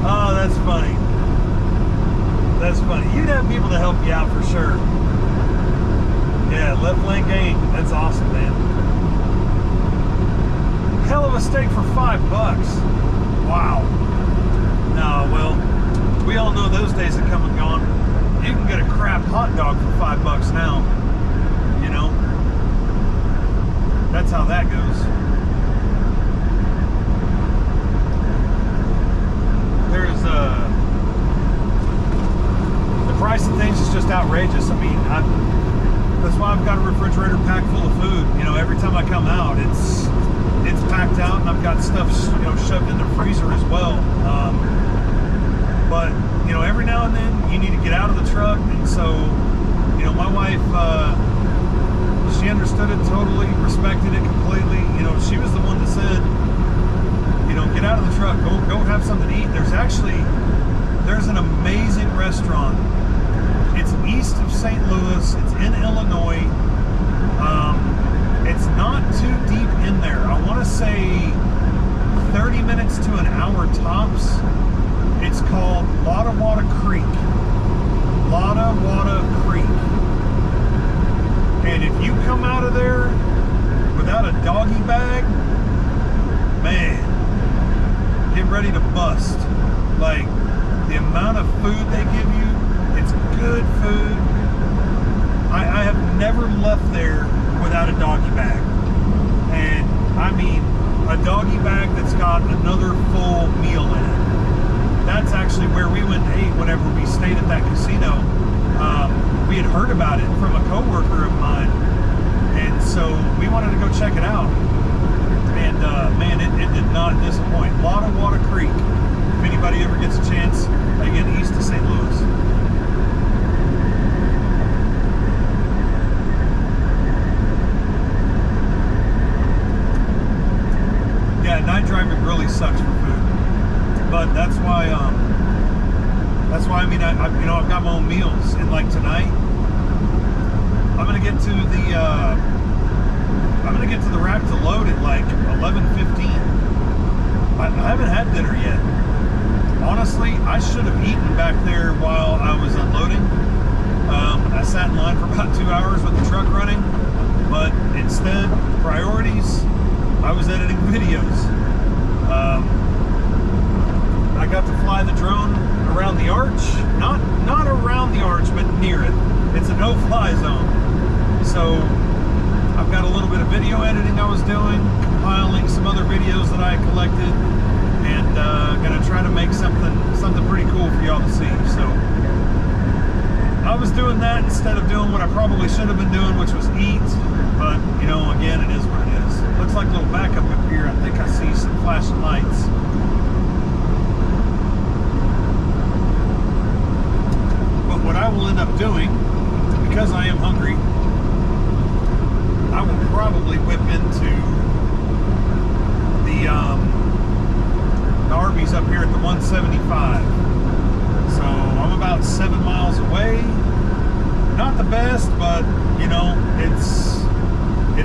Oh, that's funny. That's funny. You'd have people to help you out for sure. Yeah, left lane gang. That's awesome, man. Hell of a steak for $5. Wow. No, well, we all know those days have come and gone. You can get a crap hot dog for $5 now. You know? That's how that goes. There's the price of things is just outrageous. I mean, that's why I've got a refrigerator packed full of food. You know, every time I come out, it's packed out, and I've got stuff, you know, shoved in the freezer as well. But you know, every now and then you need to get out of the truck, and so, you know, my wife, she understood it totally, respected it completely. You know, she was the one that said, you know, get out of the truck, go have something to eat. There's an amazing restaurant. It's east of St. Louis. It's in Illinois. It's not too deep in there. I want to say 30 minutes to an hour tops. It's called Lotta Creek. Lotta Creek. And if you come out of there without a doggy bag, man, get ready to bust. Like, the amount of food they give you, it's good food. I have never left there without a doggy bag. And I mean a doggy bag that's got another full meal in it. That's actually where we went and ate whenever we stayed at that casino. We had heard about it from a coworker of mine, and so we wanted to go check it out. And man, it did not disappoint. Lotta Creek. If anybody ever gets a chance, again, east of St. Louis. Yeah, night driving really sucks for food, but that's why I mean, you know, I've got my own meals, and like tonight, I'm gonna get to the rack to load at like 11:15. I haven't had dinner yet. Honestly, I should have eaten back there while I was unloading. I sat in line for about 2 hours with the truck running, but instead, priorities, I was editing videos. I got to fly the drone around the arch, not around the arch, but near it. It's a no-fly zone. So I've got a little bit of video editing I was doing, compiling some other videos that I collected, and and gonna try to make something pretty cool for y'all to see. So I was doing that instead of doing what I probably should have been doing, which was eat. But you know, again, it is what it is. Looks like a little backup up here. I think I see some flashing lights. But what I will end up doing, because I am hungry, I will probably whip into the Arby's up here at the 175. So I'm about 7 miles away. Not the best, but you know, it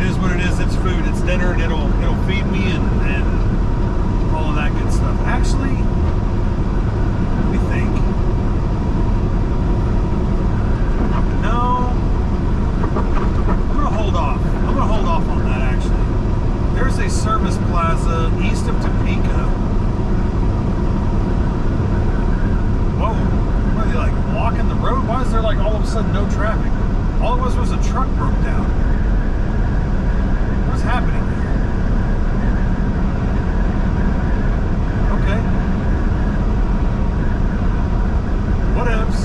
is what it is. It's food, it's dinner, and it'll feed me and all of that good stuff. Actually, let me think. No, I'm gonna hold off. I'm gonna hold off on that actually. There's a service plaza east of Topeka. Whoa, what are they, like blocking the road? Why is there like all of a sudden no traffic? All it was a truck broke down. What's happening here? Okay. Whatevs.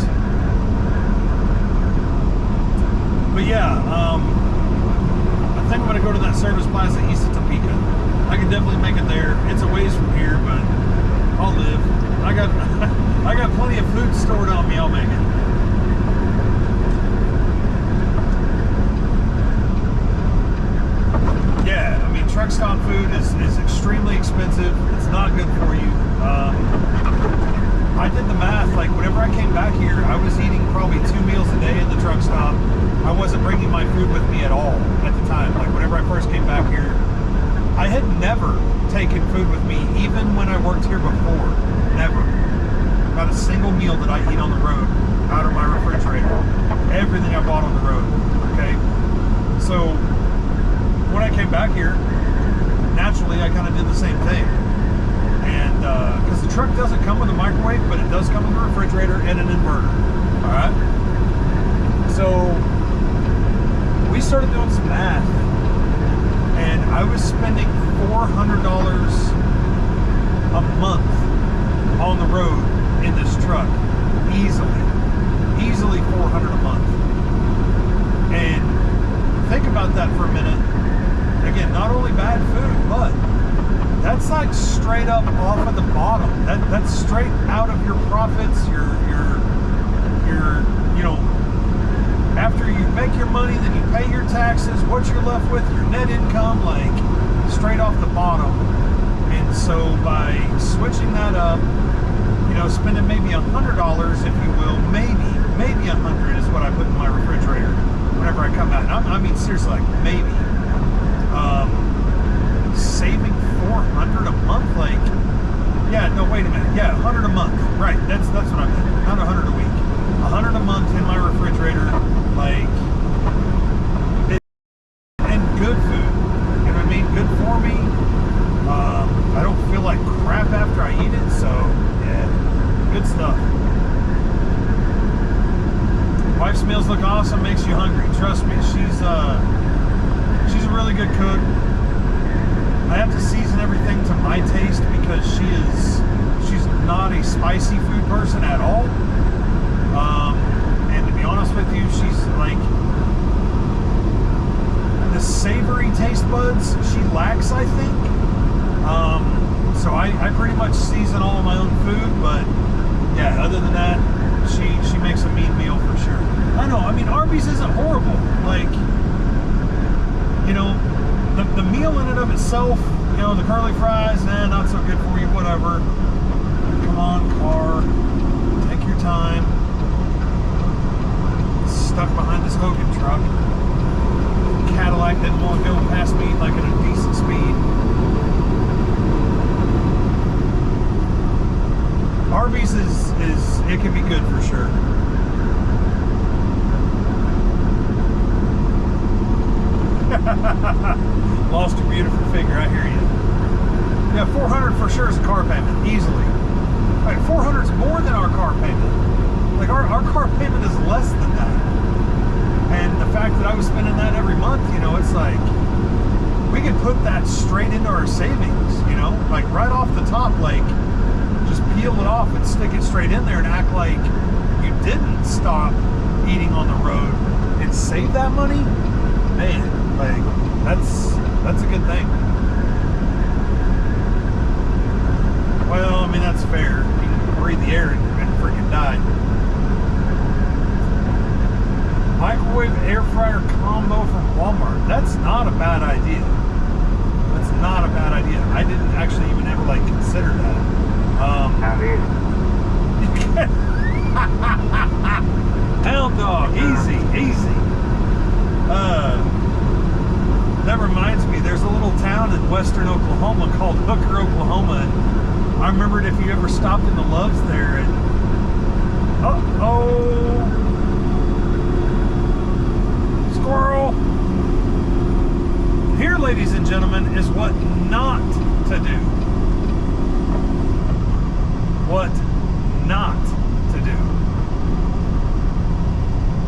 But yeah, I think I'm gonna go to that service plaza east of Topeka. I can definitely make it there. It's a ways from here, but I'll live. I got I got plenty of food stored on me. I'll make it. Yeah, I mean, truck stop food is extremely expensive. It's not good for you. I did the math. Like, whenever I came back here, I was eating probably 2 meals a day in the truck stop. I wasn't bringing my food with me at all at the time. Like, whenever I first came back here, I had never taken food with me, even when I worked here before. Never. Not a single meal that I eat on the road out of my refrigerator. Everything I bought on the road. Okay? So when I came back here, naturally I kind of did the same thing. And because the truck doesn't come with a microwave, but it does come with a refrigerator and an inverter. Alright? So we started doing some math, and I was spending $400 a month on the road in this truck. Easily $400 a month. And think about that for a minute. Again, not only bad food, but that's like straight up off of the bottom. That's straight out of your profits, your you know, after you make your money, then you pay your taxes, what you're left with, your net income, like straight off the bottom. And so by switching that up, you know, spending maybe $100, if you will, maybe 100 is what I put in my refrigerator whenever I come out. I mean, seriously, like maybe. Saving $400 a month, like, yeah, no, wait a minute, yeah, 100 a month, right? That's what I meant, not 100 a week, 100 a month in my refrigerator, like, and good food, you know what I mean? Good for me. I don't feel like crap after I eat it, so yeah, good stuff. Wife's meals look awesome, makes you hungry. Trust me, she's a really really good cook. I have to season everything to my taste because she's not a spicy food person at all. And to be honest with you, she's like, the savory taste buds she lacks, I think. So I pretty much season all of my own food, but yeah, other than that, she makes a mean meal for sure. I know, I mean, Arby's isn't horrible. Like, you know, the meal in and of itself, you know, the curly fries, not so good for you, whatever. Come on, car, take your time. Stuck behind this Hogan truck. Cadillac didn't want to go past me like at a decent speed. Arby's is it can be good for sure. Lost your beautiful figure, I hear you. Yeah, $400 for sure is a car payment, easily. Like, $400 is more than our car payment. Like, our car payment is less than that. And the fact that I was spending that every month, you know, it's like, we could put that straight into our savings, you know? Like, right off the top, like, off and stick it straight in there and act like you didn't stop eating on the road and save that money, man, like that's a good thing. Well, I mean, that's fair. You can breathe the air and freaking die. Microwave air fryer combo from Walmart. That's not a bad idea. That's not a bad idea. I didn't actually even ever like consider that. Hound dog, easy, easy. That reminds me, there's a little town in western Oklahoma called Hooker, Oklahoma. And I remembered if you ever stopped in the Loves there and squirrel. Here, ladies and gentlemen, is what not to do. What not to do.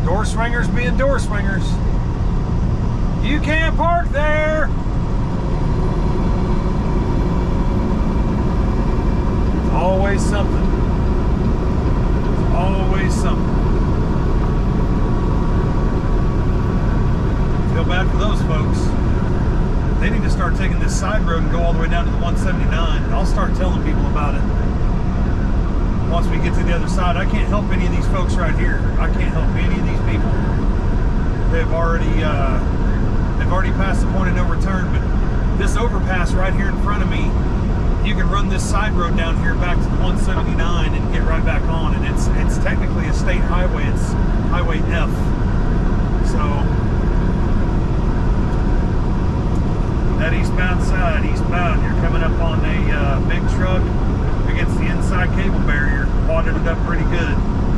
Door swingers being door swingers. You can't park there. There's always something. There's always something. Feel bad for those folks. They need to start taking this side road and go all the way down to the 179. I'll start telling people about it once we get to the other side. I can't help any of these folks right here. I can't help any of these people. They've already passed the point of no return. But this overpass right here in front of me, you can run this side road down here back to the 179 and get right back on. And it's technically a state highway. It's Highway F. So that eastbound side, eastbound, you're coming up on a big truck against the inside cable barrier, wadded it up pretty good.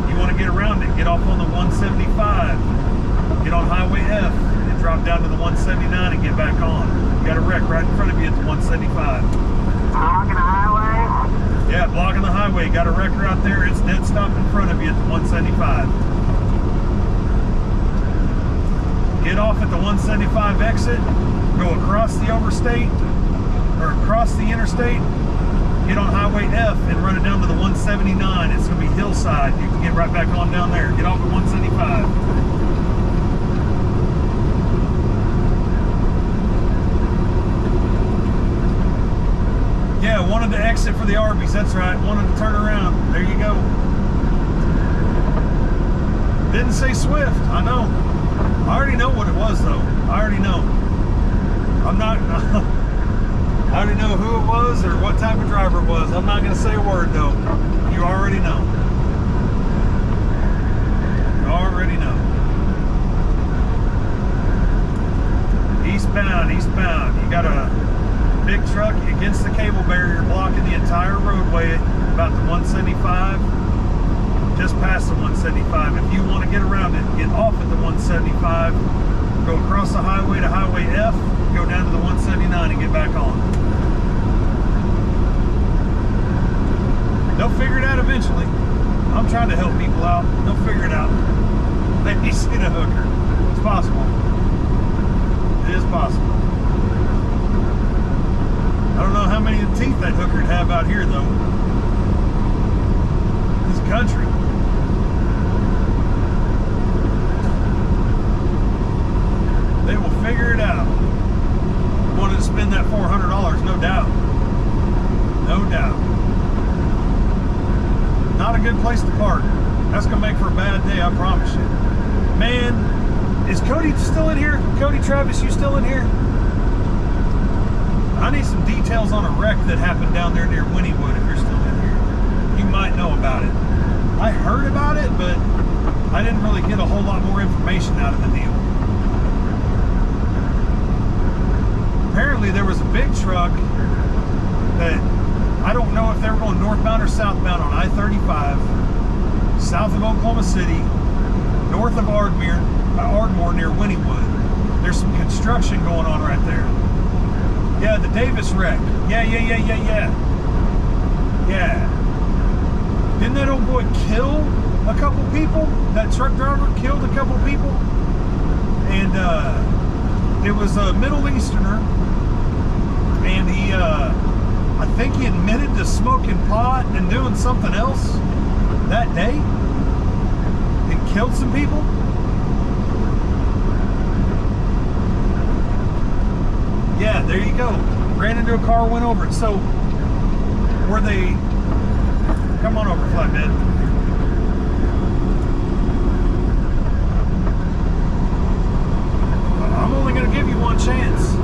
You want to get around it, get off on the 175, get on Highway F, and drop down to the 179 and get back on. You got a wreck right in front of you at the 175. Blocking the highway? Yeah, blocking the highway. Got a wrecker out there. It's dead stop in front of you at the 175. Get off at the 175 exit, go across the overstate, or across the interstate, get on Highway F and run it down to the 179. It's going to be hillside. You can get right back on down there. Get off at 175. Yeah, wanted to exit for the Arby's. That's right. Wanted to turn around. There you go. Didn't say Swift. I know. I already know what it was, though. I already know. I'm not... I already know who it was or what type of driver it was. I'm not going to say a word, though. You already know. You already know. Eastbound, eastbound. You got a big truck against the cable barrier blocking the entire roadway about the 175. Just past the 175. If you want to get around it, get off at the 175, go across the highway to Highway F, go down to the 179 and get back on. They'll figure it out eventually. I'm trying to help people out. They'll figure it out. Maybe see the hooker. It's possible. It is possible. I don't know how many teeth that hooker'd have out here, though. This country. They will figure it out. Wanted to spend that $400, no doubt. No doubt. Not a good place to park. That's going to make for a bad day, I promise you. Man, is Cody still in here? Cody Travis, you still in here? I need some details on a wreck that happened down there near Wynnewood if you're still in here. You might know about it. I heard about it, but I didn't really get a whole lot more information out of the deal. Apparently there was a big truck that, I don't know if they were going northbound or southbound on I-35, south of Oklahoma City, north of Ardmore near Wynnewood. There's some construction going on right there. Yeah, the Davis wreck. Yeah. Didn't that old boy kill a couple people? That truck driver killed a couple people? And it was a Middle Easterner, and I think he admitted to smoking pot and doing something else that day and killed some people. Yeah, there you go. Ran into a car, went over it. So, were they... Come on over, flatbed. I'm only going to give you one chance.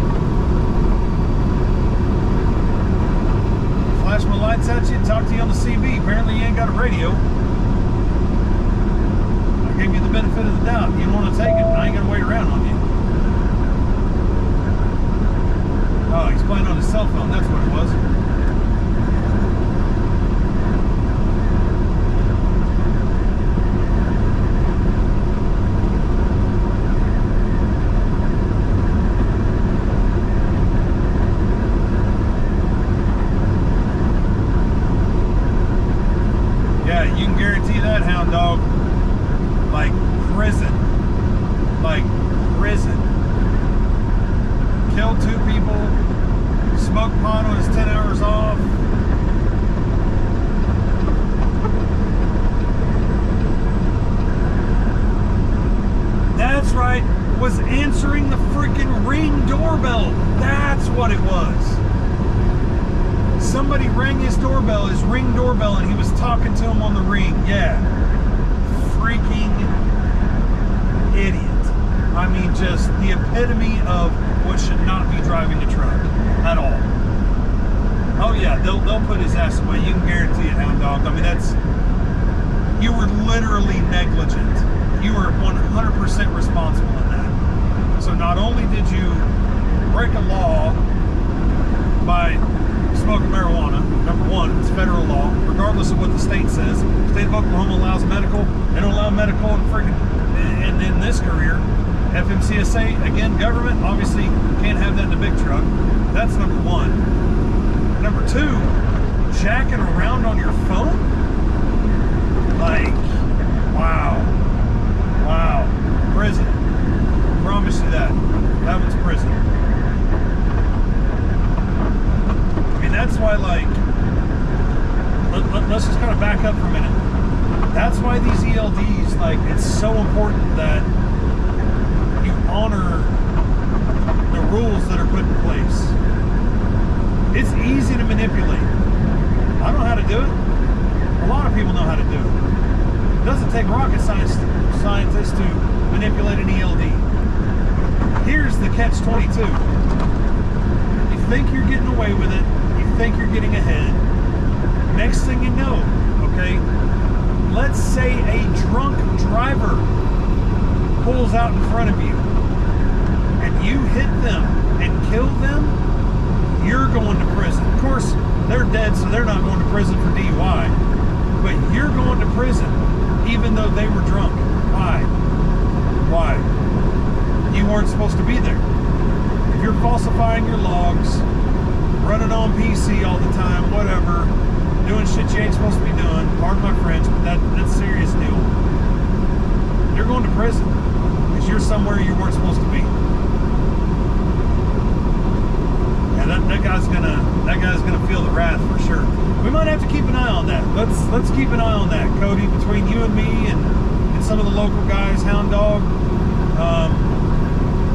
Flash my lights at you and talk to you on the CB. Apparently you ain't got a radio. I gave you the benefit of the doubt. You want to take it, I ain't going to wait around on you. Oh, he's playing on his cell phone. That's what it was. Yeah, you can guarantee that, hound dog. Like prison. Like prison. Killed 2 people. Smoked pot on his 10 hours off. That's right, was answering the freaking Ring doorbell. That's what it was. Somebody rang his doorbell, his Ring doorbell, and he was talking to him on the Ring. Yeah. Freaking idiot. I mean, just the epitome of what should not be driving the truck at all. Oh yeah, they'll put his ass away. You can guarantee it, hound dog. I mean, that's... You were literally negligent. You were 100% responsible in that. So not only did you break a law by smoking marijuana, number one, it's federal law, regardless of what the state says. The state of Oklahoma allows medical. They don't allow medical in freaking... in this career. FMCSA, again, government, obviously can't have that in a big truck. That's number one. Number two, jacking around on your phone? Like, wow. Wow. Prison. Promise you that. That one's prison. I mean, that's why, like, let's just kind of back up for a minute. That's why these ELDs, like, it's so important that you honor the rules that are put in place. It's easy to manipulate. I don't know how to do it. A lot of people know how to do it. It doesn't take rocket scientists to manipulate an ELD. Here's the catch-22. You think you're getting away with it. You think you're getting ahead. Next thing you know, okay, let's say a drunk driver pulls out in front of you and you hit them and kill them, you're going to prison. Of course, they're dead, so they're not going to prison for DUI, but you're going to prison even though they were drunk. Why? Why? You weren't supposed to be there. If you're falsifying your logs, running on PC all the time, whatever, doing shit you ain't supposed to be doing, pardon my French, but that's a serious deal. You're going to prison because you're somewhere you weren't supposed to be. And that guy's gonna feel the wrath for sure. We might have to keep an eye on that. Let's keep an eye on that, Cody, between you and me and some of the local guys, Hound Dog.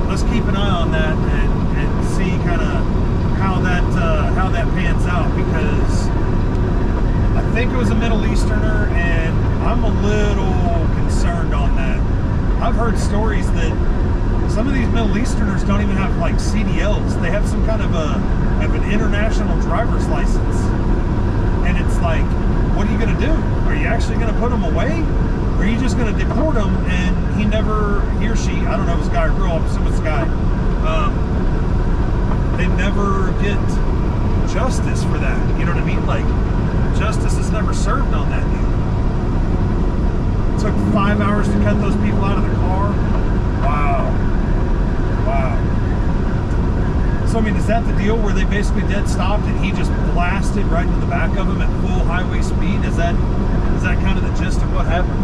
Let's keep an eye on that and see kind of how that pans out, because I think it was a Middle Easterner, and I'm a little concerned on that. I've heard stories that some of these Middle Easterners don't even have like CDLs. They have some kind of an international driver's license. And it's like, what are you going to do? Are you actually going to put them away? Or are you just going to deport them and he or she, I don't know if it's a guy or girl, I assume it's a guy, they never get justice for that. You know what I mean? Like, justice is never served on that deal. It took 5 hours to cut those people out of the car. Wow. Wow. So, I mean, is that the deal where they basically dead stopped and he just blasted right into the back of them at full highway speed? Is that kind of the gist of what happened?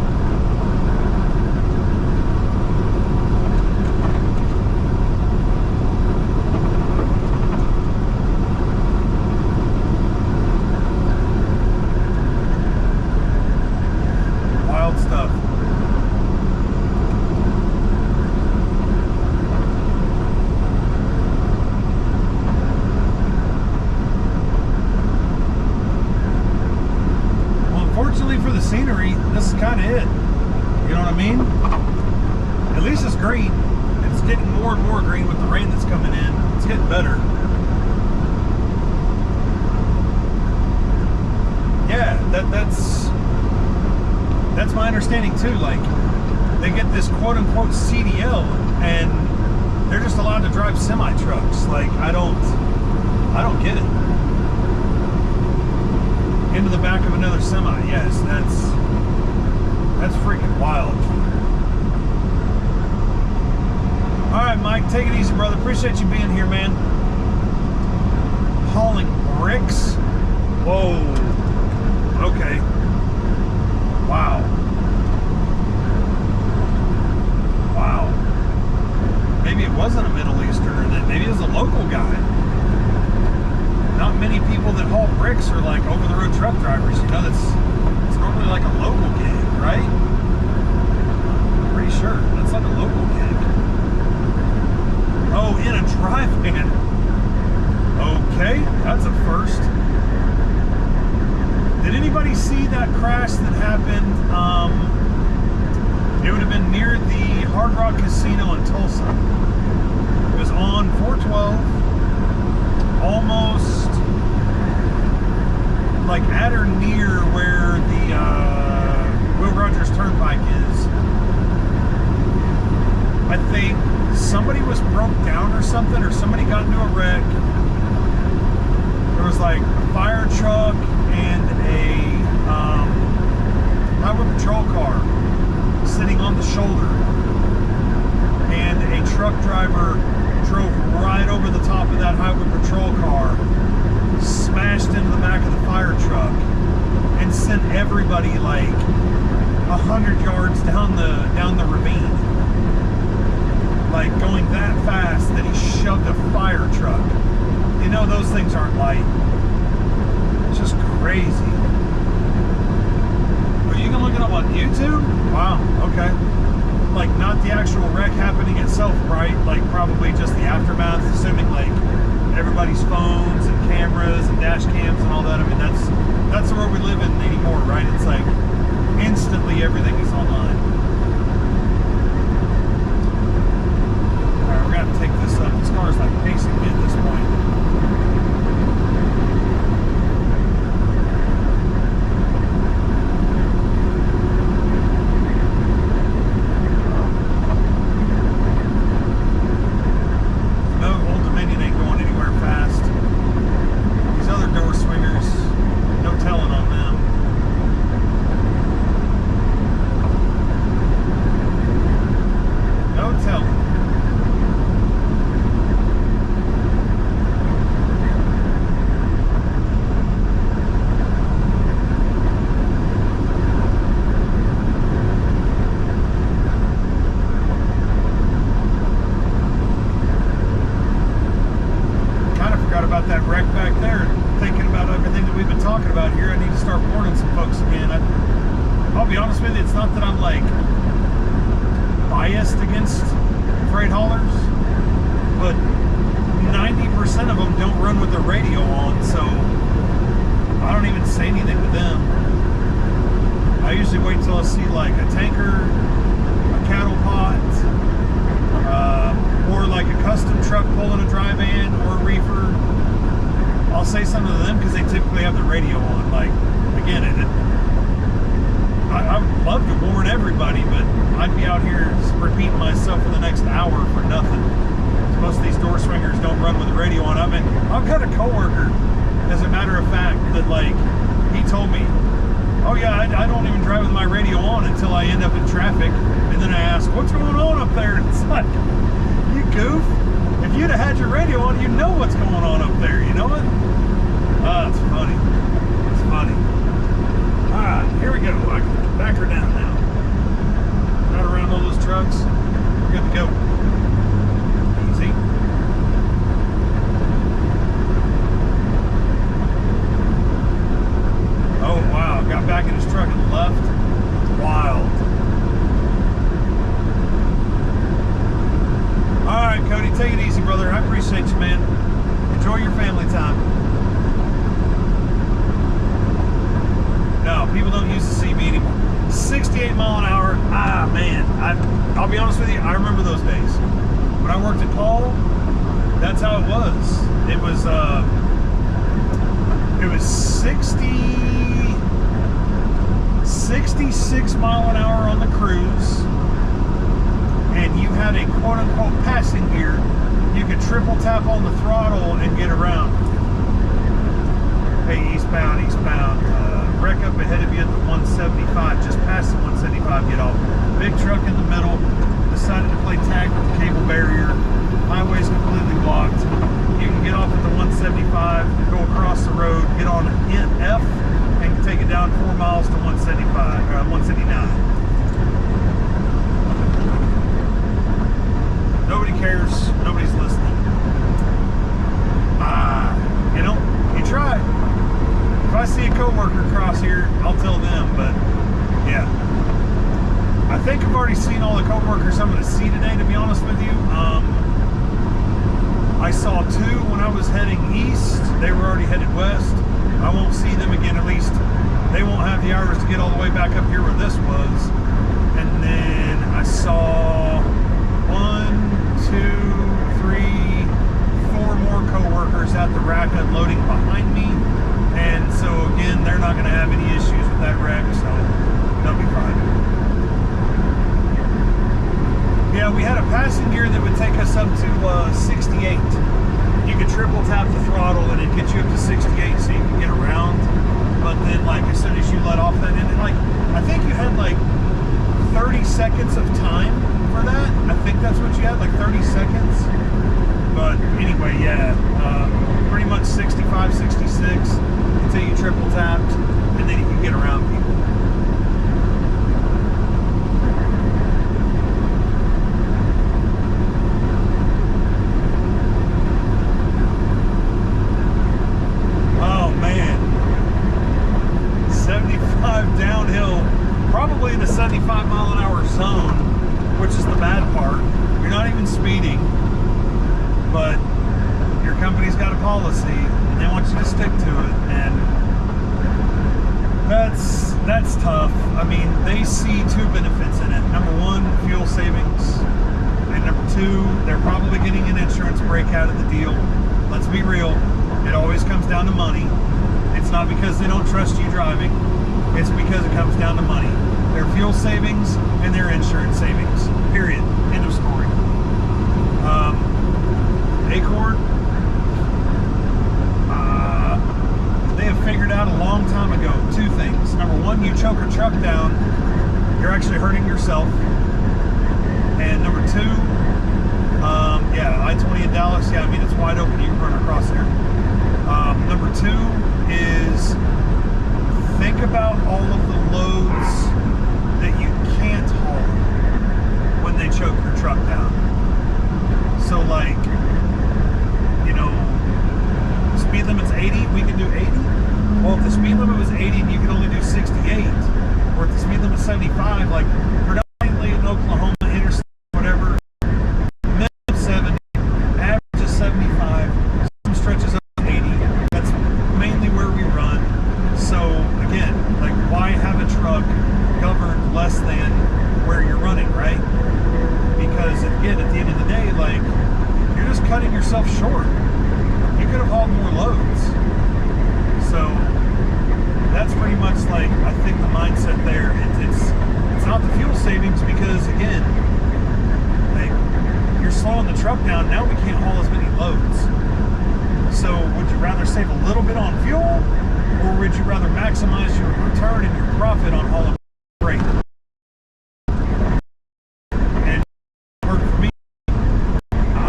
unfortunately for the scenery, this is kind of it. You know what I mean? At least it's green. It's getting more and more green with the rain that's coming in. It's getting better. Yeah, that's my understanding too. Like, they get this quote-unquote CDL, and they're just allowed to drive semi-trucks. Like, I don't get it. Into the back of another semi. Yes, that's freaking wild. All right, Mike, take it easy, brother. Appreciate you being here, man. Hauling bricks. Whoa. Okay. Wow. Wow. Maybe it wasn't a Middle Easterner. Maybe it was a local guy. Not many people that haul bricks are like over-the-road truck drivers. You know, it's normally like a local gig, right? I'm pretty sure that's like a local gig. Oh, in a drive-in. Okay, that's a first. Did anybody see that crash that happened? It would have been near the Hard Rock Casino in Tulsa. It was on 412, almost like at or near where the Will Rogers Turnpike is. I think somebody was broke down or something, or somebody got into a wreck. There was like a fire truck and a highway patrol car sitting on the shoulder, and a truck driver drove right over the top of that highway patrol car, smashed into the back of the fire truck, and sent everybody like 100 yards down the ravine. Like, going that fast that he shoved a fire truck. You know, those things aren't light. It's just crazy. But you can look it up on YouTube? Wow, okay. Like, not the actual wreck happening itself, right? Like, probably just the aftermath, assuming like everybody's phones and cameras and dash cams and all that. I mean, that's the world we live in anymore, right? It's like instantly everything is online. Alright, we're gonna take this up. This car is like pacing me at this point. People don't use the CB anymore. 68 mile an hour. Ah, man. I'll be honest with you. I remember those days. When I worked at Paul, that's how it was. It was 66 mile an hour on the cruise, and you had a quote-unquote passing gear. You could triple tap on the throttle and get around. Hey, eastbound. Wreck up ahead of you at the 175. Just past the 175, get off. Big truck in the middle. Decided to play tag with the cable barrier. Highway's completely blocked. You can get off at the 175, go across the road, get on F, and take it down 4 miles to 179. Nobody cares. Nobody's listening. You know, you try. If I see a coworker cross here, I'll tell them. But yeah, I think I've already seen all the coworkers I'm going to see today. To be honest with you, I saw 2 when I was heading east. They were already headed west. I won't see them again. At least they won't have the hours to get all the way back up here where this was. And then I saw 1, 2, 3, 4 more coworkers at the rack unloading behind me. And so again, they're not going to have any issues with that wreck, so they'll be fine. Yeah, we had a passing gear that would take us up to 68. You could triple tap the throttle and it'd get you up to 68 so you can get around. But then, like, as soon as you let off that, and like, I think you had like 30 seconds of time for that. I think that's what you had, like 30 seconds. But anyway, yeah, pretty much 65, 66 until you triple tapped, and then you can get around people. Oh man, 75 downhill, probably in the 75 mile an hour zone, which is the bad part. You're not even speeding, but your company's got a policy and they want you to stick to it, and that's tough. I mean, they see 2 benefits in it. Number 1, fuel savings, and number 2, they're probably getting an insurance break out of the deal. Let's be real, it always comes down to money. It's not because they don't trust you driving, it's because it comes down to money. Their fuel savings and their insurance savings, period. End of story. Acord, they have figured out a long time ago 2 things. Number 1, you choke a truck down, you're actually hurting yourself. And number 2, yeah, I-20 in Dallas, yeah, I mean, it's wide open, you can run across there. Number 2 is, think about all of the loads that you can't haul when they choke your truck down. So like, you know, speed limit's 80, we can do 80. Well, if the speed limit was 80 and you could only do 68, or if the speed limit's 75, like predominantly in Oklahoma, interstate, whatever, minimum 70, average is 75, some stretches up to 80. That's mainly where we run. So again, like, why have a truck governed less than where you're running, right? Because again, at the end of the day, like, you're just cutting yourself short. You could have hauled more loads. So that's pretty much, like, I think the mindset there. It's not the fuel savings, because again, like, you're slowing the truck down. Now we can't haul as many loads. So would you rather save a little bit on fuel, or would you rather maximize your return and your profit on hauling freight? And it worked for me. I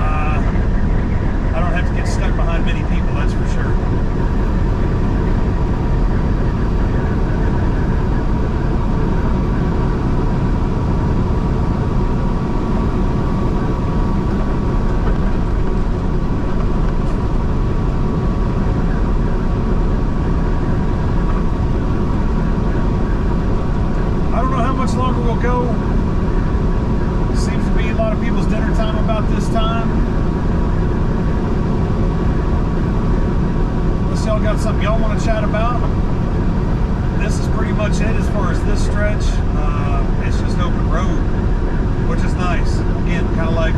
don't have to get stuck behind many people, that's for sure. Longer we'll go. Seems to be a lot of people's dinner time about this time. Unless y'all got something y'all want to chat about, this is pretty much it. far as this stretch, it's just open road, which is nice. Again, kind of like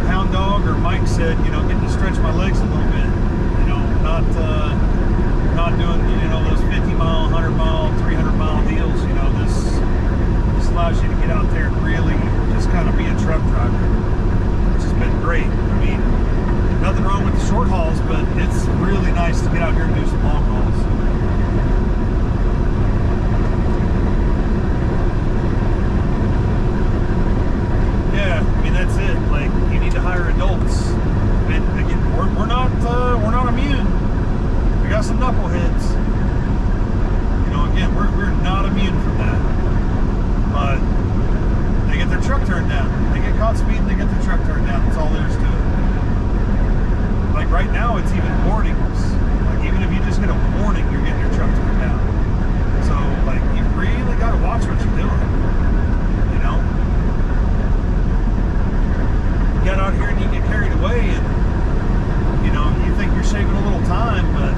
Hound Dog or Mike said, you know, getting to stretch my legs a little bit. You know, not doing, you know, those 50-mile, 100-mile, 300-mile deals. You know, this allows you to get out there and really just kind of be a truck driver, which has been great. I mean, nothing wrong with the short hauls, but it's really nice to get out here and do some long hauls. Yeah, I mean, that's it. Like, you need to hire adults. And again, we're not immune. We got some knuckleheads. You know, again, we're not immune from that. But they get their truck turned down. They get caught speeding, they get their truck turned down. That's all there is to it. Like right now, it's even warnings. Like even if you just get a warning, you're getting your truck turned down. So like you really got to watch what you're doing. You know, you get out here and you get carried away, and you know you think you're saving a little time, but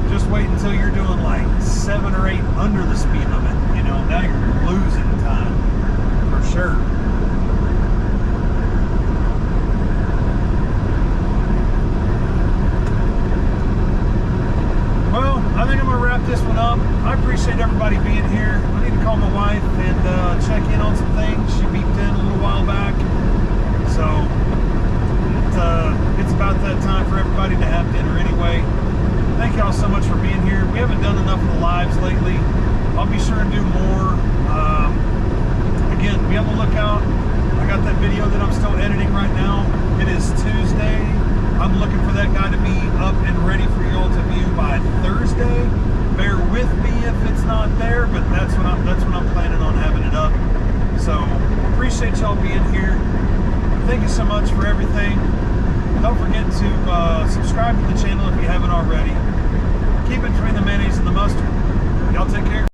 just wait until you're doing like 7 or 8 under the speed limit. You know, now you're losing time for sure. Well, I think I'm going to wrap this one up. I appreciate everybody being here. I need to call my wife and check in on some things. She beeped in a little while back. So, it's about that time for everybody to have dinner anyway. Thank y'all so much for being here. We haven't done enough of the lives lately. I'll be sure and do more. Again, be on the lookout. I got that video that I'm still editing right now. It is Tuesday. I'm looking for that guy to be up and ready for y'all to view by Thursday. Bear with me if it's not there, but that's when I'm planning on having it up. So appreciate y'all being here. Thank you so much for everything. Don't forget to subscribe to the channel if you haven't already. Keep it between the mayonnaise and the mustard. Y'all take care.